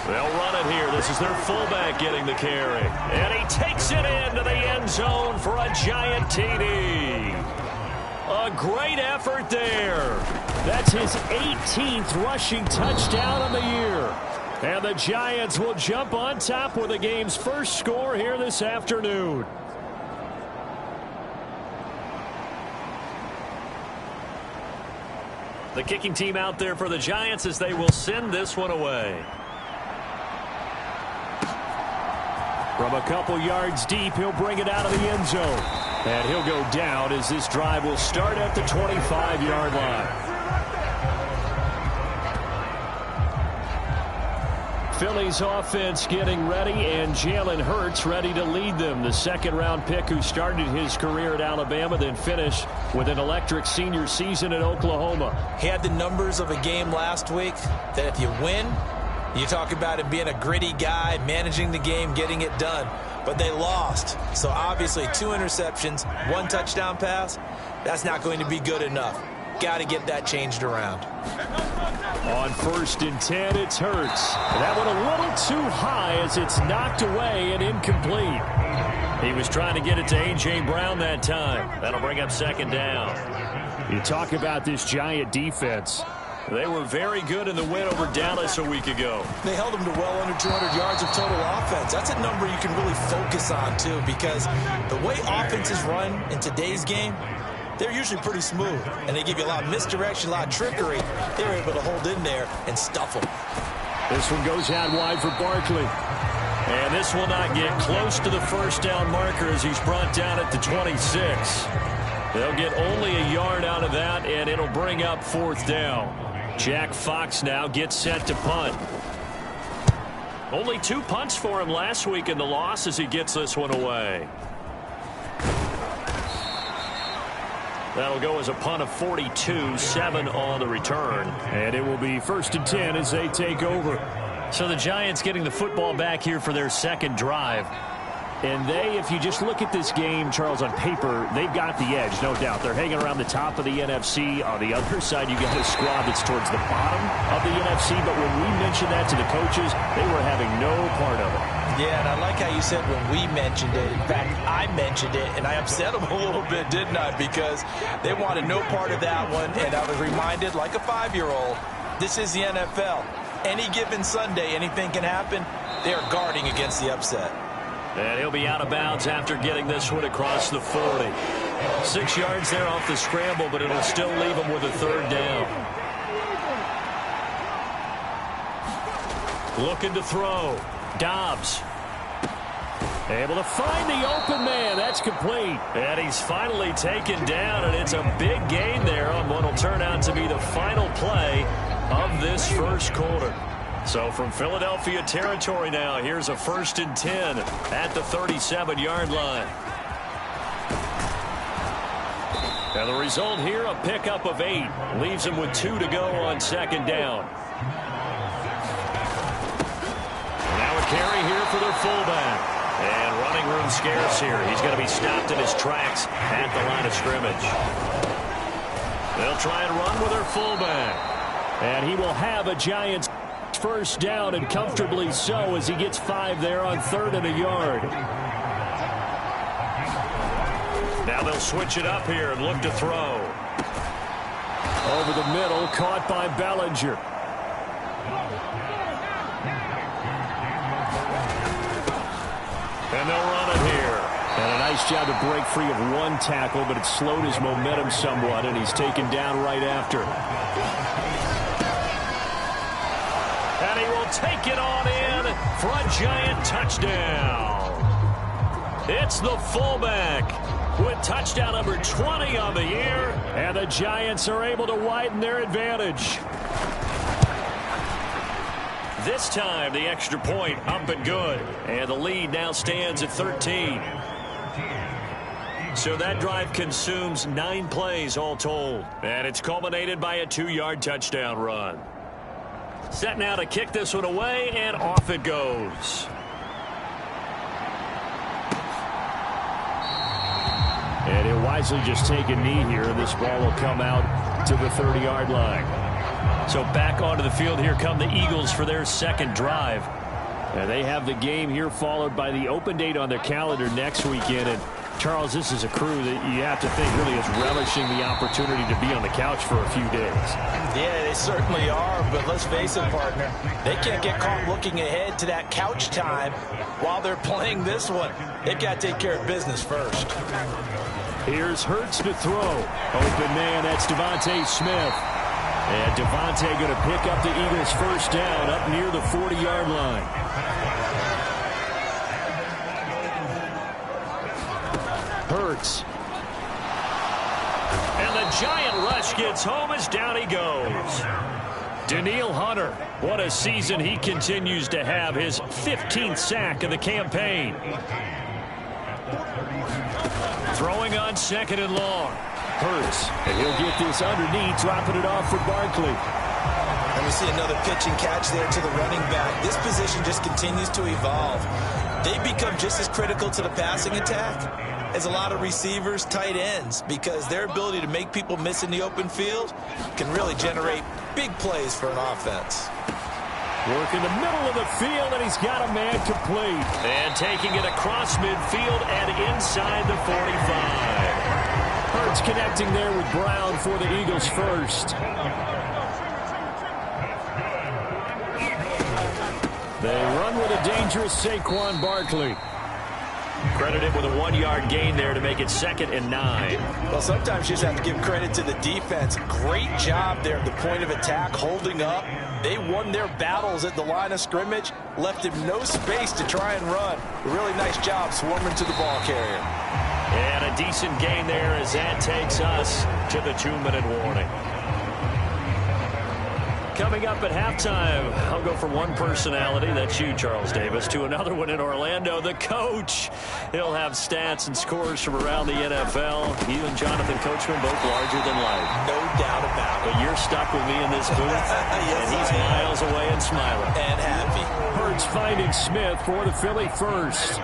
They'll run it here. This is their fullback getting the carry. And he takes it into the end zone for a giant TD. A great effort there. That's his 18th rushing touchdown of the year. And the Giants will jump on top with the game's first score here this afternoon. The kicking team out there for the Giants as they will send this one away. From a couple yards deep, he'll bring it out of the end zone. And he'll go down as this drive will start at the 25-yard line. Philly's offense getting ready, and Jalen Hurts ready to lead them. The second-round pick who started his career at Alabama, then finished with an electric senior season at Oklahoma. He had the numbers of a game last week that if you win, you talk about him being a gritty guy, managing the game, getting it done. But they lost. So obviously 2 interceptions, 1 touchdown pass, that's not going to be good enough. Got to get that changed around. On 1st and 10, it's Hurts. That one a little too high as it's knocked away and incomplete. He was trying to get it to A.J. Brown that time. That'll bring up 2nd down. You talk about this Giant defense. They were very good in the win over Dallas a week ago. They held them to well under 200 yards of total offense. That's a number you can really focus on, too, because the way offenses run in today's game, they're usually pretty smooth, and they give you a lot of misdirection, a lot of trickery. They're able to hold in there and stuff them. This one goes out wide for Barkley. And this will not get close to the 1st down marker as he's brought down at the 26. They'll get only a yard out of that, and it'll bring up 4th down. Jack Fox now gets set to punt. Only 2 punts for him last week in the loss as he gets this one away. That'll go as a punt of 42, 7 on the return. And it will be 1st and 10 as they take over. So the Giants getting the football back here for their 2nd drive. And they, if you just look at this game, Charles, on paper, they've got the edge, no doubt. They're hanging around the top of the NFC. On the other side, you got a squad that's towards the bottom of the NFC. But when we mentioned that to the coaches, they were having no part of it. Yeah, and I like how you said when we mentioned it. In fact, I mentioned it, and I upset them a little bit, didn't I? Because they wanted no part of that one. And I was reminded, like a 5-year-old, this is the NFL. Any given Sunday, anything can happen. They are guarding against the upset. And he'll be out of bounds after getting this one across the 40. 6 yards there off the scramble, but it'll still leave him with a 3rd down. Looking to throw. Dobbs. Able to find the open man. That's complete. And he's finally taken down, and it's a big gain there on what will turn out to be the final play of this 1st quarter. So from Philadelphia territory now, here's a 1st and 10 at the 37-yard line. And the result here, a pickup of 8. Leaves him with 2 to go on 2nd down. Now a carry here for their fullback. And running room scarce here. He's going to be stopped in his tracks at the line of scrimmage. They'll try and run with their fullback. And he will have a Giants 1st down, and comfortably so, as he gets 5 there on 3rd and a yard. Now they'll switch it up here and look to throw. Over the middle, caught by Bellinger. And they'll run it here. And a nice job to break free of 1 tackle, but it slowed his momentum somewhat, and he's taken down right after. And he will take it on in for a Giant touchdown. It's the fullback with touchdown number 20 on the year. And the Giants are able to widen their advantage. This time, the extra point up and good. And the lead now stands at 13. So that drive consumes 9 plays all told. And it's culminated by a 2-yard touchdown run. Set now to kick this one away, and off it goes. And he'll wisely just take a knee here, and this ball will come out to the 30-yard line. So back onto the field, here come the Eagles for their 2nd drive. And they have the game here followed by the open date on their calendar next weekend. And Charles, this is a crew that you have to think really is relishing the opportunity to be on the couch for a few days. Yeah, they certainly are, but let's face it, partner. They can't get caught looking ahead to that couch time while they're playing this one. They've got to take care of business first. Here's Hurts to throw. Open man, that's Devontae Smith. And Devontae going to pick up the Eagles' 1st down up near the 40-yard line. Hurts. And the Giant rush gets home as down he goes. Danielle Hunter, what a season he continues to have. His 15th sack of the campaign. Throwing on 2nd and long. Hurts, and he'll get this underneath, dropping it off for Barkley. And we see another pitch and catch there to the running back. This position just continues to evolve. They become just as critical to the passing attack as a lot of receivers, tight ends, because their ability to make people miss in the open field can really generate big plays for an offense. Work in the middle of the field, and he's got a man complete. And taking it across midfield and inside the 45. Hurts connecting there with Brown for the Eagles first. They run with a dangerous Saquon Barkley. Credited with a 1-yard gain there to make it 2nd and 9. Well, sometimes you just have to give credit to the defense. Great job there at the point of attack, holding up. They won their battles at the line of scrimmage, left him no space to try and run. A really nice job swarming to the ball carrier. And a decent gain there as that takes us to the 2-minute warning. Coming up at halftime, I'll go from one personality, that's you, Charles Davis, to another one in Orlando, the coach. He'll have stats and scores from around the NFL. You and Jonathan Coachman, both larger than life. No doubt about it. But you're stuck with me in this booth, Yes, and he's miles away and smiling. And happy. Hurts finding Smith for the Philly first.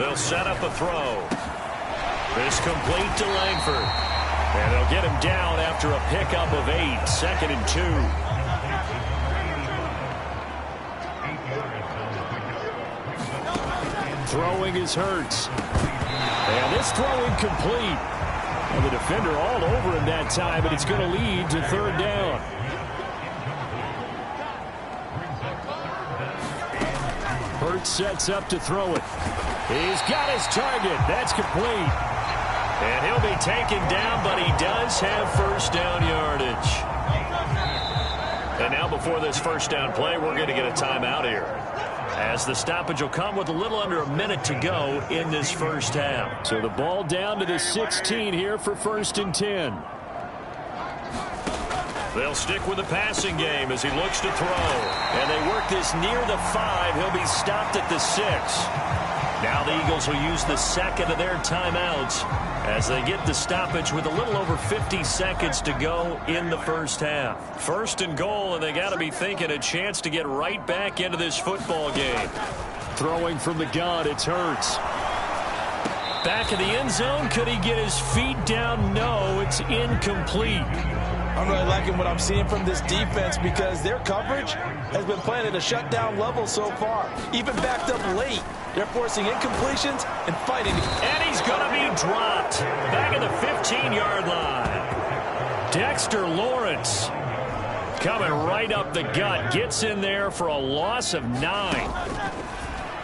They'll set up a throw. This complete to Langford. And they'll get him down after a pickup of 8, 2nd and 2. Throwing is Hurts. And this throw incomplete. And the defender all over him that time, but it's going to lead to 3rd down. Hurts sets up to throw it. He's got his target. That's complete. And he'll be taken down, but he does have 1st down yardage. And now before this 1st down play, we're going to get a timeout here, as the stoppage will come with a little under a minute to go in this 1st half. So the ball down to the 16 here for 1st and 10. They'll stick with the passing game as he looks to throw. And they work this near the 5. He'll be stopped at the 6. Now the Eagles will use the 2nd of their timeouts as they get the stoppage with a little over 50 seconds to go in the 1st half. 1st and goal, and they got to be thinking a chance to get right back into this football game. Throwing from the gun, it's Hurts. Back in the end zone, could he get his feet down? No, it's incomplete. I'm really liking what I'm seeing from this defense because their coverage has been playing at a shutdown level so far. Even backed up late, they're forcing incompletions and fighting. And he's going to be dropped back at the 15-yard line. Dexter Lawrence coming right up the gut. Gets in there for a loss of 9.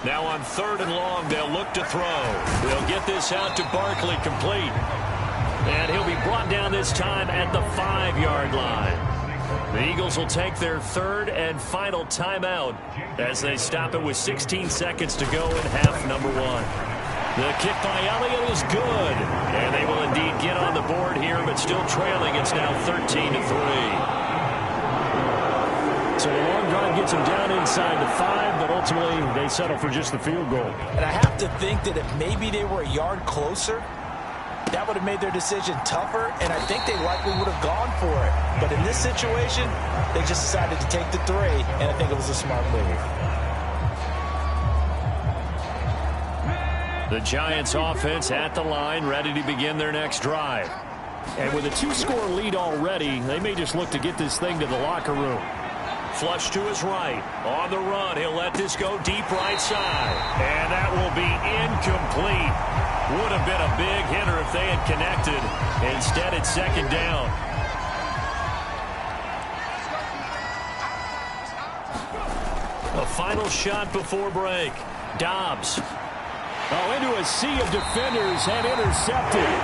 Now on 3rd and long, they'll look to throw. They'll get this out to Barkley, complete. And he'll be brought down this time at the 5-yard line. The Eagles will take their 3rd and final timeout as they stop it with 16 seconds to go in half number 1. The kick by Elliott is good. And they will indeed get on the board here, but still trailing. It's now 13-3. So the long drive gets them down inside the 5, but ultimately they settle for just the field goal. And I have to think that if maybe they were a yard closer, that would have made their decision tougher, and I think they likely would have gone for it. But in this situation, they just decided to take the 3, and I think it was a smart move. The Giants offense at the line, ready to begin their next drive. And with a 2-score lead already, they may just look to get this thing to the locker room. Flush to his right. On the run, he'll let this go deep right side. And that will be incomplete. Would have been a big hitter if they had connected. Instead, it's 2nd down. A final shot before break. Dobbs. Oh, into a sea of defenders and intercepted.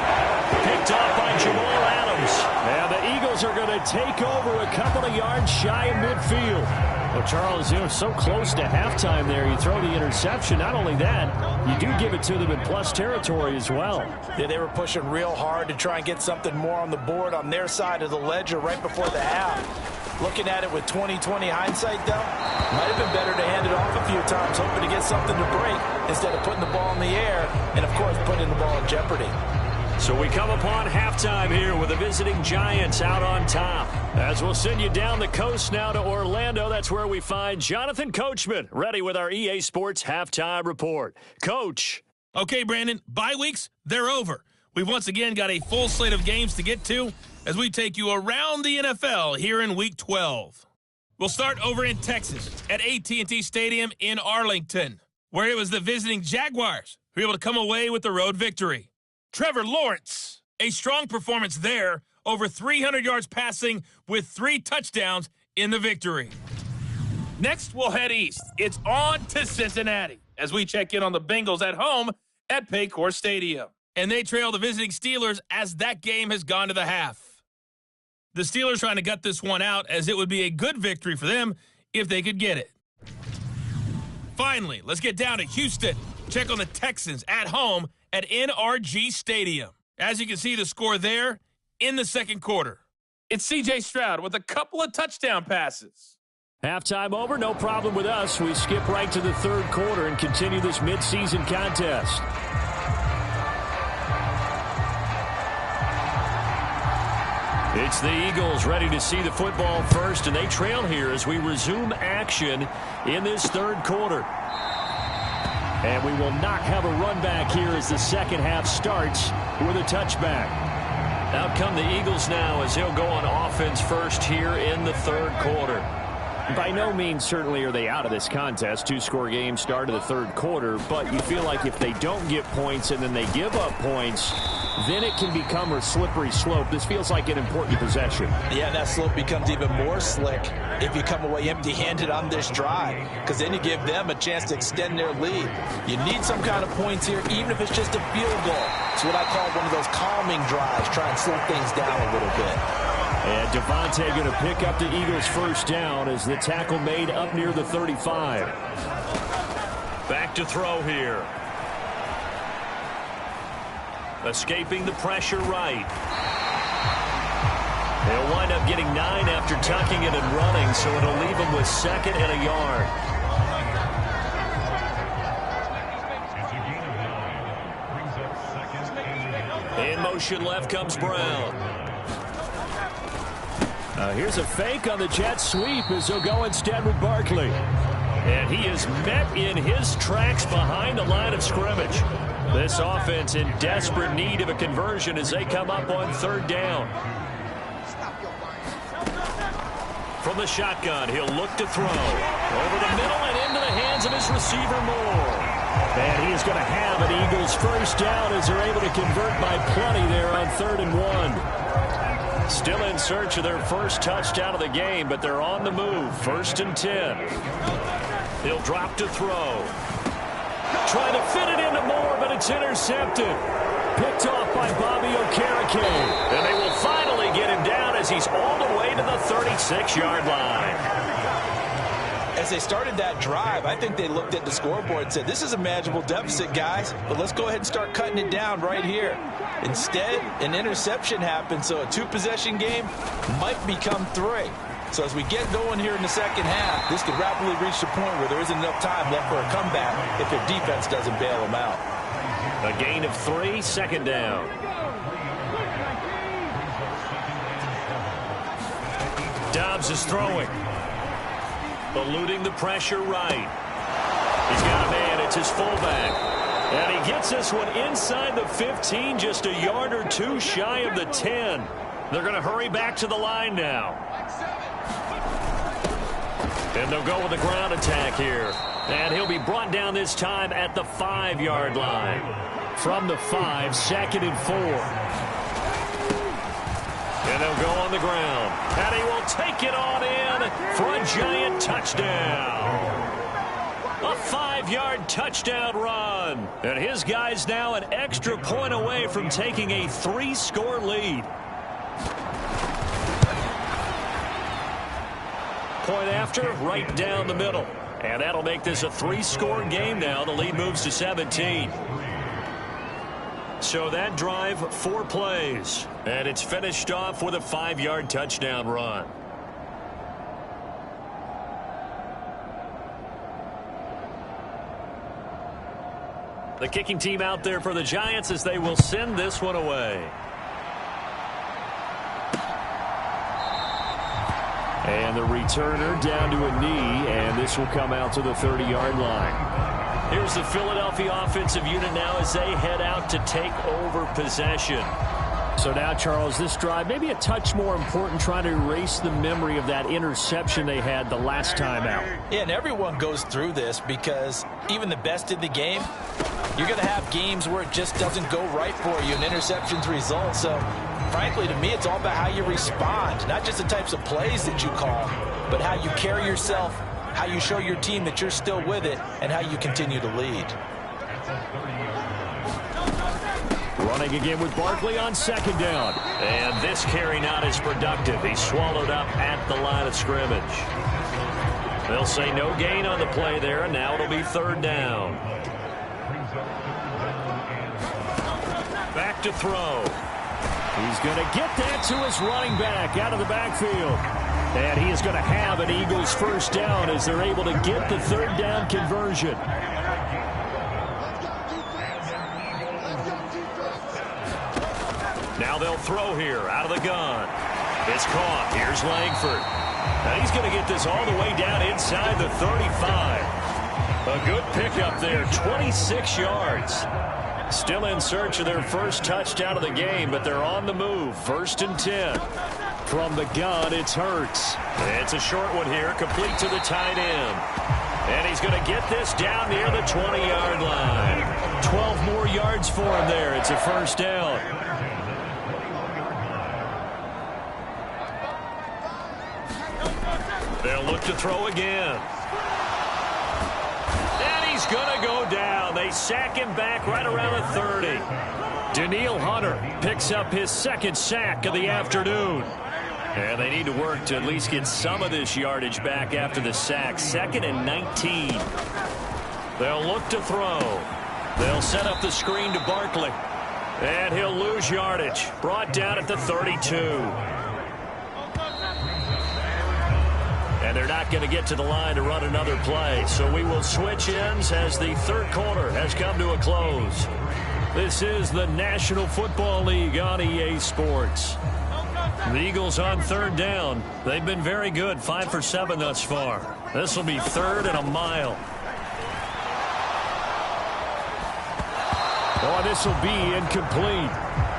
Picked off by Jamal Adams. And the Eagles are going to take over a couple of yards shy of midfield. Well, Charles, so close to halftime there. You throw the interception. Not only that, you do give it to them in plus territory as well. Yeah, they were pushing real hard to try and get something more on the board on their side of the ledger right before the half. Looking at it with 20/20 hindsight, though, might have been better to hand it off a few times, hoping to get something to break instead of putting the ball in the air and, of course, putting the ball in jeopardy. So we come upon halftime here with the visiting Giants out on top. As we'll send you down the coast now to Orlando, that's where we find Jonathan Coachman, ready with our EA Sports Halftime Report. Coach. Okay, Brandon, bye weeks, they're over. We've once again got a full slate of games to get to as we take you around the NFL here in Week 12. We'll start over in Texas at AT&T Stadium in Arlington, where it was the visiting Jaguars who were able to come away with the road victory. Trevor Lawrence, a strong performance there, over 300 yards passing with 3 touchdowns in the victory. Next, we'll head east. It's on to Cincinnati as we check in on the Bengals at home at Paycor Stadium. And they trail the visiting Steelers as that game has gone to the half. The Steelers trying to gut this one out as it would be a good victory for them if they could get it. Finally, let's get down to Houston. Check on the Texans at home at NRG Stadium. As you can see the score there in the second quarter. It's C.J. Stroud with a couple of touchdown passes. Halftime over, no problem with us. We skip right to the third quarter and continue this midseason contest. It's the Eagles ready to see the football first, and they trail here as we resume action in this third quarter. And we will not have a run back here as the second half starts with a touchback. Out come the Eagles now as they'll go on offense first here in the third quarter. By no means certainly are they out of this contest. 2-score game start of the third quarter, but you feel like if they don't get points and then they give up points, then it can become a slippery slope. This feels like an important possession. Yeah, that slope becomes even more slick if you come away empty-handed on this drive, because then you give them a chance to extend their lead. You need some kind of points here, even if it's just a field goal. It's what I call one of those calming drives, try and slow things down a little bit. And Devontae going to pick up the Eagles' first down as the tackle made up near the 35. Back to throw here. Escaping the pressure right. They'll wind up getting 9 after tucking it and running, so it'll leave them with 2nd and a yard. In motion left comes Brown. Here's a fake on the jet sweep as they'll go instead with Barkley. And he is met in his tracks behind the line of scrimmage. This offense in desperate need of a conversion as they come up on third down. From the shotgun, he'll look to throw. Over the middle and into the hands of his receiver Moore. And he is going to have an Eagles first down as they're able to convert by plenty there on 3rd and 1. Still in search of their first touchdown of the game, but they're on the move. 1st and 10. He'll drop to throw. Trying to fit it into Moore, but it's intercepted. Picked off by Bobby Okereke. And they will finally get him down as he's all the way to the 36-yard line. As they started that drive, I think they looked at the scoreboard and said, this is a manageable deficit, guys, but let's go ahead and start cutting it down right here. Instead, an interception happened, so a 2-possession game might become 3. So as we get going here in the second half, this could rapidly reach the point where there isn't enough time left for a comeback if their defense doesn't bail them out. A gain of 3, 2nd down. Dobbs is throwing. Eluding the pressure right. He's got a man. It's his fullback. And he gets this one inside the 15, just a yard or 2 shy of the 10. They're going to hurry back to the line now. And they'll go with the ground attack here. And he'll be brought down this time at the 5-yard line. From the 5, 2nd and 4. And they'll go on the ground. And he will take it on in for a giant touchdown. A 5-yard touchdown run. And his guys now an extra point away from taking a 3-score lead. Point after, right down the middle. And that'll make this a 3-score game now. The lead moves to 17. So that drive, 4 plays. And it's finished off with a 5-yard touchdown run. The kicking team out there for the Giants as they will send this one away. And the returner down to a knee, and this will come out to the 30-yard line. Here's the Philadelphia offensive unit now as they head out to take over possession. So now, Charles, this drive maybe a touch more important, trying to erase the memory of that interception they had the last time out. Yeah, and everyone goes through this because even the best in the game, you're going to have games where it just doesn't go right for you and interceptions result. So, frankly, to me, it's all about how you respond, not just the types of plays that you call, but how you carry yourself, how you show your team that you're still with it, and how you continue to lead. Running again with Barkley on 2nd down. And this carry not as productive. He's swallowed up at the line of scrimmage. They'll say no gain on the play there, and now it'll be 3rd down. Back to throw. He's going to get that to his running back out of the backfield. And he is going to have an Eagles 1st down as they're able to get the 3rd down conversion. Now they'll throw here out of the gun. It's caught. Here's Langford. Now he's going to get this all the way down inside the 35. A good pickup there, 26 yards. Still in search of their first touchdown of the game, but they're on the move. 1st and 10. From the gun, it's Hurts. It's a short one here, complete to the tight end. And he's going to get this down near the 20-yard line. 12 more yards for him there. It's a 1st down. They'll look to throw again. And he's going to go down. They sack him back right around the 30. Danielle Hunter picks up his 2nd sack of the afternoon. And they need to work to at least get some of this yardage back after the sack. 2nd and 19. They'll look to throw. They'll set up the screen to Barkley. And he'll lose yardage. Brought down at the 32. And they're not going to get to the line to run another play. So we will switch ends as the 3rd quarter has come to a close. This is the National Football League on EA Sports. The Eagles on 3rd down. They've been very good, 5 for 7 thus far. This will be 3rd and a mile. Oh, this will be incomplete.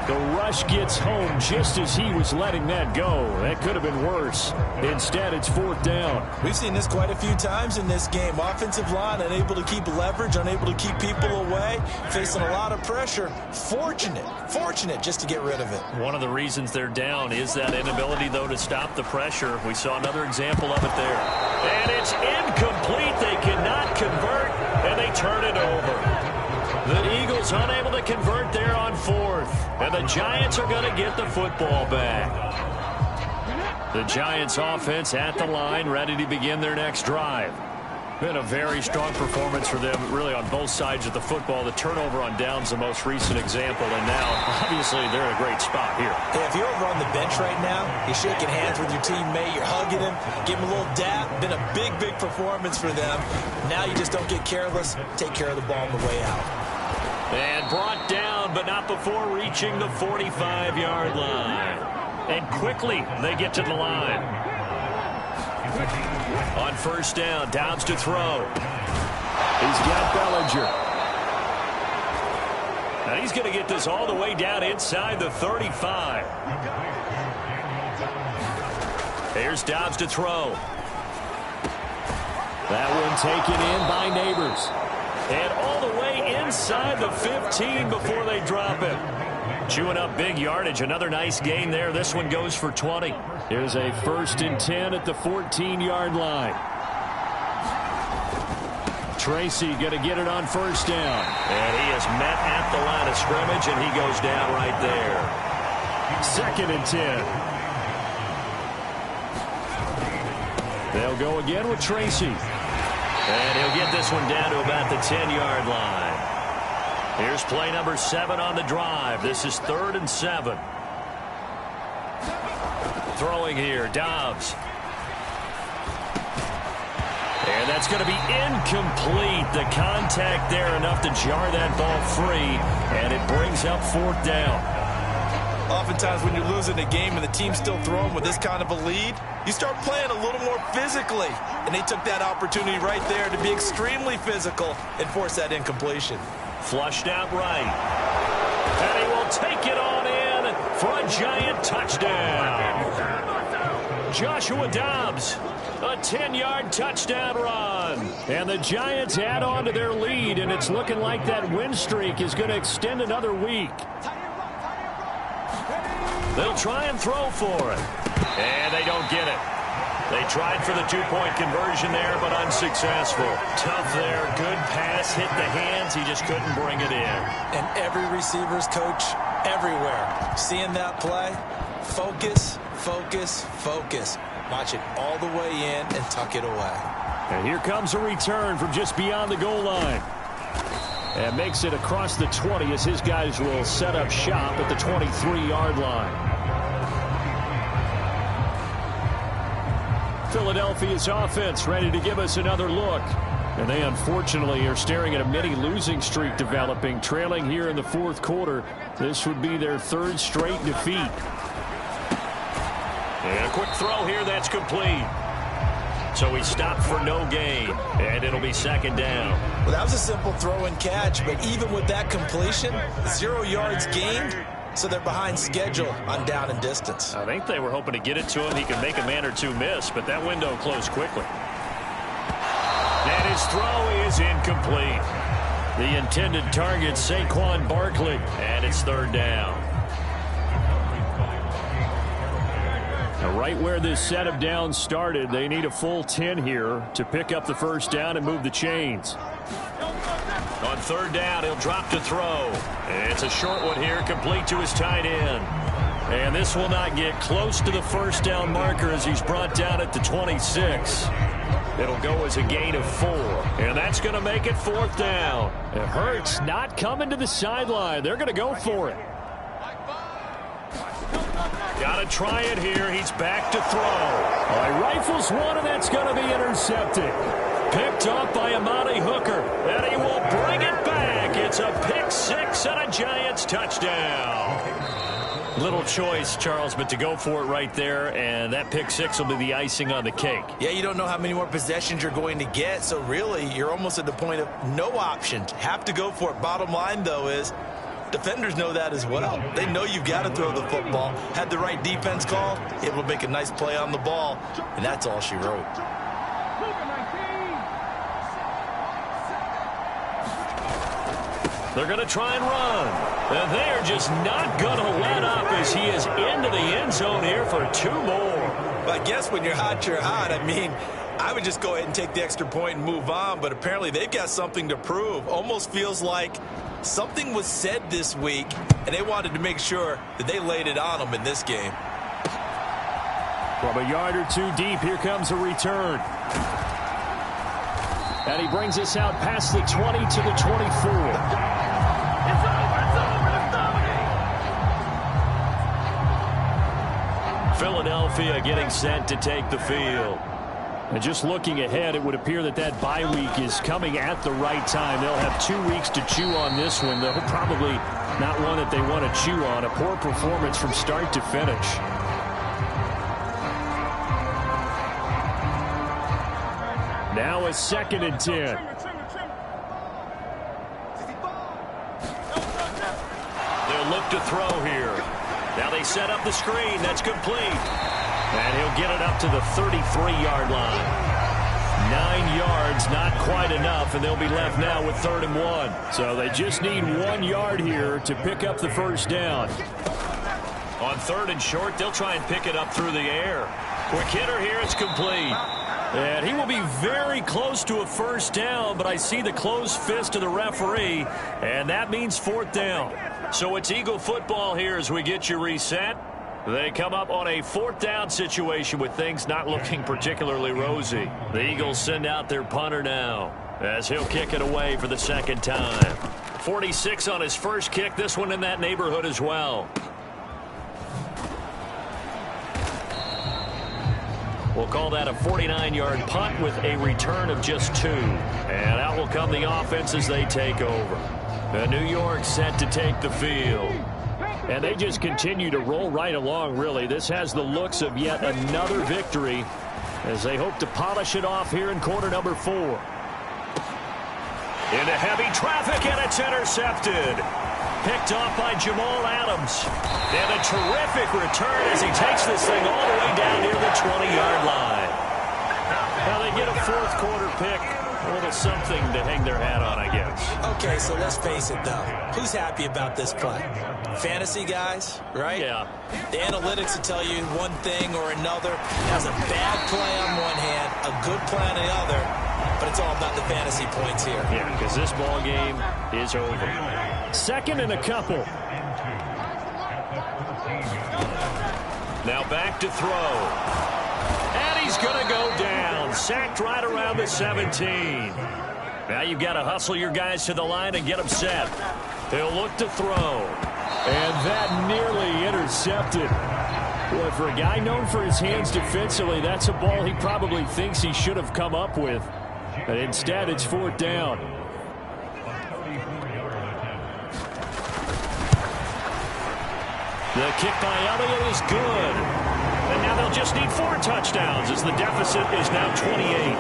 The rush gets home just as he was letting that go. That could have been worse. Instead, it's 4th down. We've seen this quite a few times in this game. Offensive line unable to keep leverage, unable to keep people away, facing a lot of pressure. Fortunate just to get rid of it. One of the reasons they're down is that inability, though, to stop the pressure. We saw another example of it there. And it's incomplete. They cannot convert, and they turn it over. The Eagles unable to convert there on 4th. And the Giants are going to get the football back. The Giants offense at the line, ready to begin their next drive. Been a very strong performance for them, really, on both sides of the football. The turnover on downs, the most recent example. And now, obviously, they're in a great spot here. Hey, if you're over on the bench right now, you're shaking hands with your teammate, you're hugging him, give him a little dap. Been a big performance for them. Now you just don't get careless. Take care of the ball on the way out. And brought down, but not before reaching the 45-yard line. And quickly, they get to the line. On 1st down, Dobbs to throw. He's got Bellinger. Now he's going to get this all the way down inside the 35. Here's Dobbs to throw. That one taken in by Neighbors. And all the way inside the 15 before they drop him. Chewing up big yardage. Another nice gain there. This one goes for 20. Here's a 1st and 10 at the 14-yard line. Tracy going to get it on 1st down. And he is met at the line of scrimmage, and he goes down right there. 2nd and 10. They'll go again with Tracy. And he'll get this one down to about the 10-yard line. Here's play number 7 on the drive. This is 3rd and 7. Throwing here, Dobbs. And that's going to be incomplete. The contact there enough to jar that ball free, and it brings up 4th down. Oftentimes when you're losing a game and the team's still throwing with this kind of a lead, you start playing a little more physically. And they took that opportunity right there to be extremely physical and force that incompletion. Flushed out right. And he will take it on in for a giant touchdown. Joshua Dobbs, a 10-yard touchdown run. And the Giants add on to their lead, and it's looking like that win streak is going to extend another week. They'll try and throw for it. And they don't get it. They tried for the 2-point conversion there, but unsuccessful. Tough there. Good pass. Hit the hands. He just couldn't bring it in. And every receiver's coach everywhere. Seeing that play, focus, focus, focus. Watch it all the way in and tuck it away. And here comes a return from just beyond the goal line. And makes it across the 20 as his guys will set up shop at the 23-yard line. Philadelphia's offense ready to give us another look. And they unfortunately are staring at a mini losing streak developing, trailing here in the 4th quarter. This would be their 3rd straight defeat. And a quick throw here that's complete. So he stopped for no gain, and it'll be 2nd down. Well, that was a simple throw and catch, but even with that completion, 0 yards gained, so they're behind schedule on down and distance. I think they were hoping to get it to him. He could make a man or two miss, but that window closed quickly. And his throw is incomplete. The intended target, Saquon Barkley, and it's 3rd down. Now, right where this set of downs started, they need a full 10 here to pick up the 1st down and move the chains. On 3rd down, he'll drop to throw. It's a short one here, complete to his tight end. And this will not get close to the 1st down marker as he's brought down at the 26. It'll go as a gain of 4. And that's going to make it 4th down. It hurts not coming to the sideline. They're going to go for it. Got to try it here. He's back to throw. He rifles one, and that's going to be intercepted. Picked up by Amani Hooker, and he will bring it back. It's a pick 6 and a Giants touchdown. Little choice, Charles, but to go for it right there, and that pick 6 will be the icing on the cake. Yeah, you don't know how many more possessions you're going to get, so really you're almost at the point of no options. Have to go for it. Bottom line, though, is defenders know that as well. They know you've got to throw the football. Had the right defense call, able to make a nice play on the ball, and that's all she wrote. They're going to try and run. And they are just not going to let up as he is into the end zone here for 2 more. But I guess when you're hot, you're hot. I mean, I would just go ahead and take the extra point and move on, but apparently they've got something to prove. Almost feels like something was said this week, and they wanted to make sure that they laid it on them in this game. From a yard or 2 deep, here comes a return. And he brings us out past the 20 to the 24. Philadelphia getting set to take the field. And just looking ahead, it would appear that that bye week is coming at the right time. They'll have 2 weeks to chew on this one, though probably not one that they want to chew on. A poor performance from start to finish. Now a 2nd and 10. They'll look to throw here. Now they set up the screen. That's complete. And he'll get it up to the 33-yard line. 9 yards, not quite enough, and they'll be left now with 3rd and 1. So they just need 1 yard here to pick up the 1st down. On 3rd and short, they'll try and pick it up through the air. Quick hitter here, it's complete. And he will be very close to a 1st down, but I see the closed fist of the referee, and that means 4th down. So it's Eagle football here as we get you reset. They come up on a 4th down situation with things not looking particularly rosy. The Eagles send out their punter now as he'll kick it away for the 2nd time. 46 on his first kick. This one in that neighborhood as well. We'll call that a 49-yard punt with a return of just 2. And out will come the offense as they take over. The New York set to take the field. And they just continue to roll right along, really. This has the looks of yet another victory as they hope to polish it off here in quarter number 4. Into heavy traffic, and it's intercepted. Picked off by Jamal Adams. And a terrific return as he takes this thing all the way down near the 20-yard line. Now they get a 4th quarter pick. A little something to hang their hat on, I guess. Okay, so let's face it, though. Who's happy about this play? Fantasy guys, right? Yeah. The analytics will tell you one thing or another. Has a bad play on one hand, a good play on the other, but it's all about the fantasy points here. Yeah, because this ball game is over. 2nd and a couple. Now back to throw. And he's going to go down. Sacked right around the 17. Now you've got to hustle your guys to the line and get them set. He'll look to throw. And that nearly intercepted. Boy, for a guy known for his hands defensively, that's a ball he probably thinks he should have come up with. But instead, it's 4th down. The kick by Elliott is good. And now they'll just need 4 touchdowns as the deficit is now 28.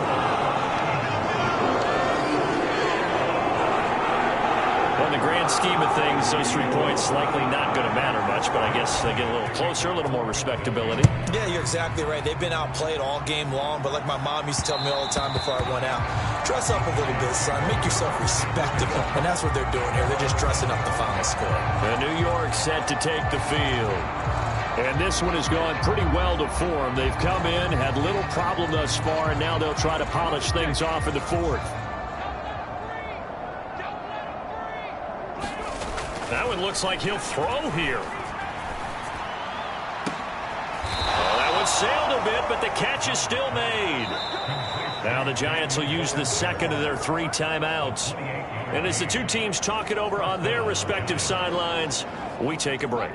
Well, in the grand scheme of things, those 3 points likely not going to matter much, but I guess they get a little closer, a little more respectability. Yeah, you're exactly right. They've been outplayed all game long, but like my mom used to tell me all the time before I went out, dress up a little bit, son. Make yourself respectable. And that's what they're doing here. They're just dressing up the final score. The New York set to take the field. And this one has gone pretty well to form. They've come in, had little problem thus far, and now they'll try to polish things off in the 4th. That one looks like he'll throw here. Well, that one sailed a bit, but the catch is still made. Now the Giants will use the 2nd of their 3 timeouts. And as the 2 teams talk it over on their respective sidelines, we take a break.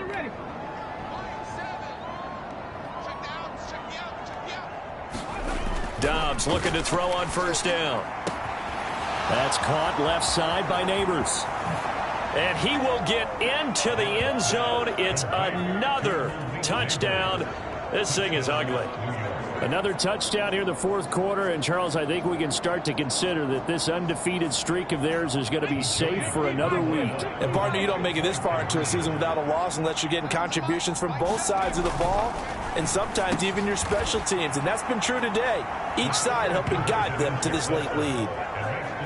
Dobbs looking to throw on 1st down. That's caught left side by Neighbors. And he will get into the end zone. It's another touchdown. This thing is ugly. Another touchdown here in the 4th quarter. And, Charles, I think we can start to consider that this undefeated streak of theirs is going to be safe for another week. And, partner, you don't make it this far into a season without a loss unless you're getting contributions from both sides of the ball and sometimes even your special teams. And that's been true today. Each side helping guide them to this late lead.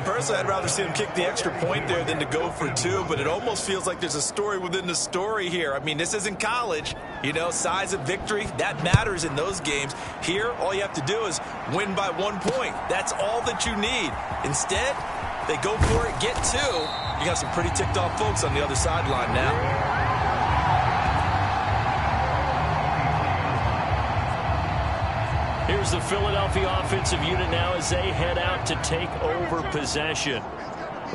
Personally, I'd rather see him kick the extra point there than to go for 2, but it almost feels like there's a story within the story here. I mean, this isn't college. You know, size of victory, that matters in those games. Here, all you have to do is win by 1 point. That's all that you need. Instead, they go for it, get 2. You got some pretty ticked off folks on the other sideline now. Here's the Philadelphia offensive unit now as they head out to take over possession.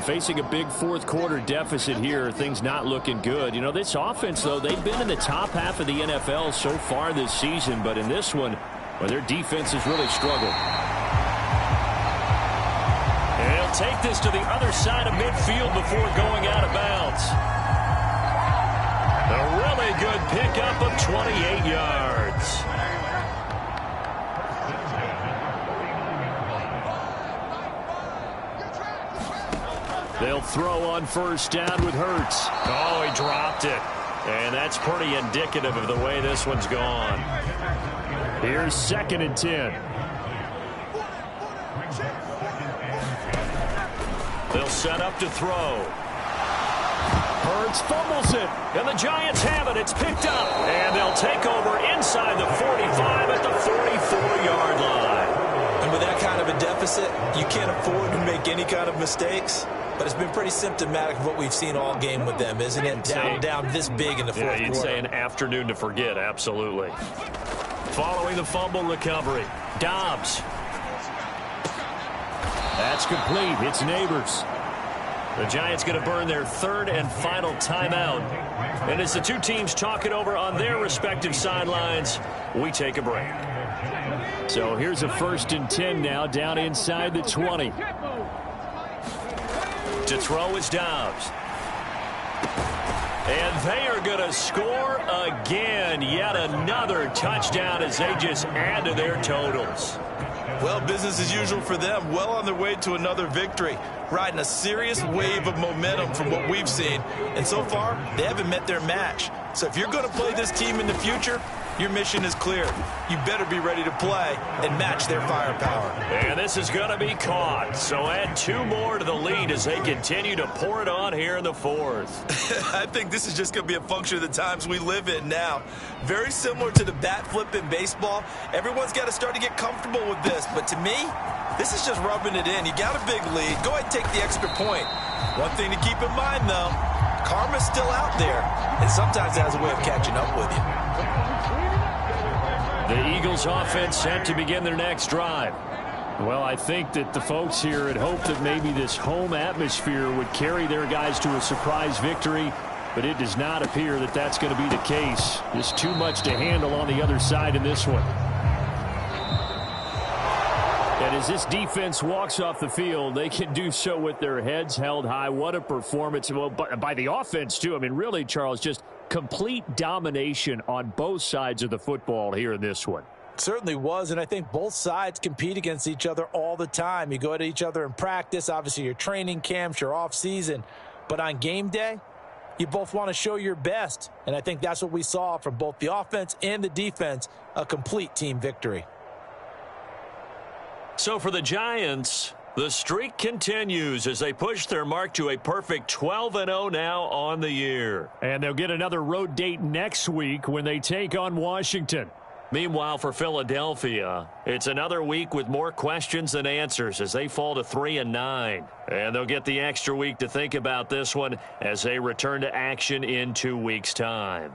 Facing a big 4th quarter deficit here, things not looking good. You know, this offense, though, they've been in the top half of the NFL so far this season, but in this one, well, their defense has really struggled. And he'll take this to the other side of midfield before going out of bounds. A really good pickup of 28 yards. They'll throw on 1st down with Hurts. Oh, he dropped it. And that's pretty indicative of the way this one's gone. Here's 2nd and 10. They'll set up to throw. Hurts fumbles it. And the Giants have it. It's picked up. And they'll take over inside the 45 at the 44-yard line. And with that kind of a deficit, you can't afford to make any kind of mistakes. but it's been pretty symptomatic of what we've seen all game with them, isn't it? Down this big in the fourth quarter. You'd say an afternoon to forget, absolutely. Following the fumble recovery, Dobbs. That's complete. It's Neighbors. The Giants going to burn their third and final timeout. And as the two teams talk it over on their respective sidelines, we take a break. So here's a 1st and 10 now, down inside the 20. To throw is Dobbs. And they are going to score again. Yet another touchdown as they just add to their totals. Well, business as usual for them. Well on their way to another victory. Riding a serious wave of momentum from what we've seen. And so far, they haven't met their match. So if you're going to play this team in the future, your mission is clear. You better be ready to play and match their firepower. And this is going to be caught. So add 2 more to the lead as they continue to pour it on here in the 4th. I think this is just going to be a function of the times we live in now. Very similar to the bat flip in baseball. Everyone's got to start to get comfortable with this. But to me, this is just rubbing it in. You got a big lead. Go ahead and take the extra point. One thing to keep in mind, though, karma's still out there. And sometimes it has a way of catching up with you. The Eagles offense set to begin their next drive. Well, I think that the folks here had hoped that maybe this home atmosphere would carry their guys to a surprise victory, but it does not appear that that's going to be the case. Just too much to handle on the other side in this one. And as this defense walks off the field, they can do so with their heads held high. What a performance. Well, by the offense, too. I mean, really, Charles, just complete domination on both sides of the football here in this one. Certainly was, and I think both sides compete against each other all the time. You go at each other in practice, obviously your training camps, your off-season. But on game day, you both want to show your best. And I think that's what we saw from both the offense and the defense, a complete team victory. So for the Giants, the streak continues as they push their mark to a perfect 12-0 now on the year. And they'll get another road date next week when they take on Washington. Meanwhile, for Philadelphia, it's another week with more questions than answers as they fall to 3-9. And they'll get the extra week to think about this one as they return to action in 2 weeks' time.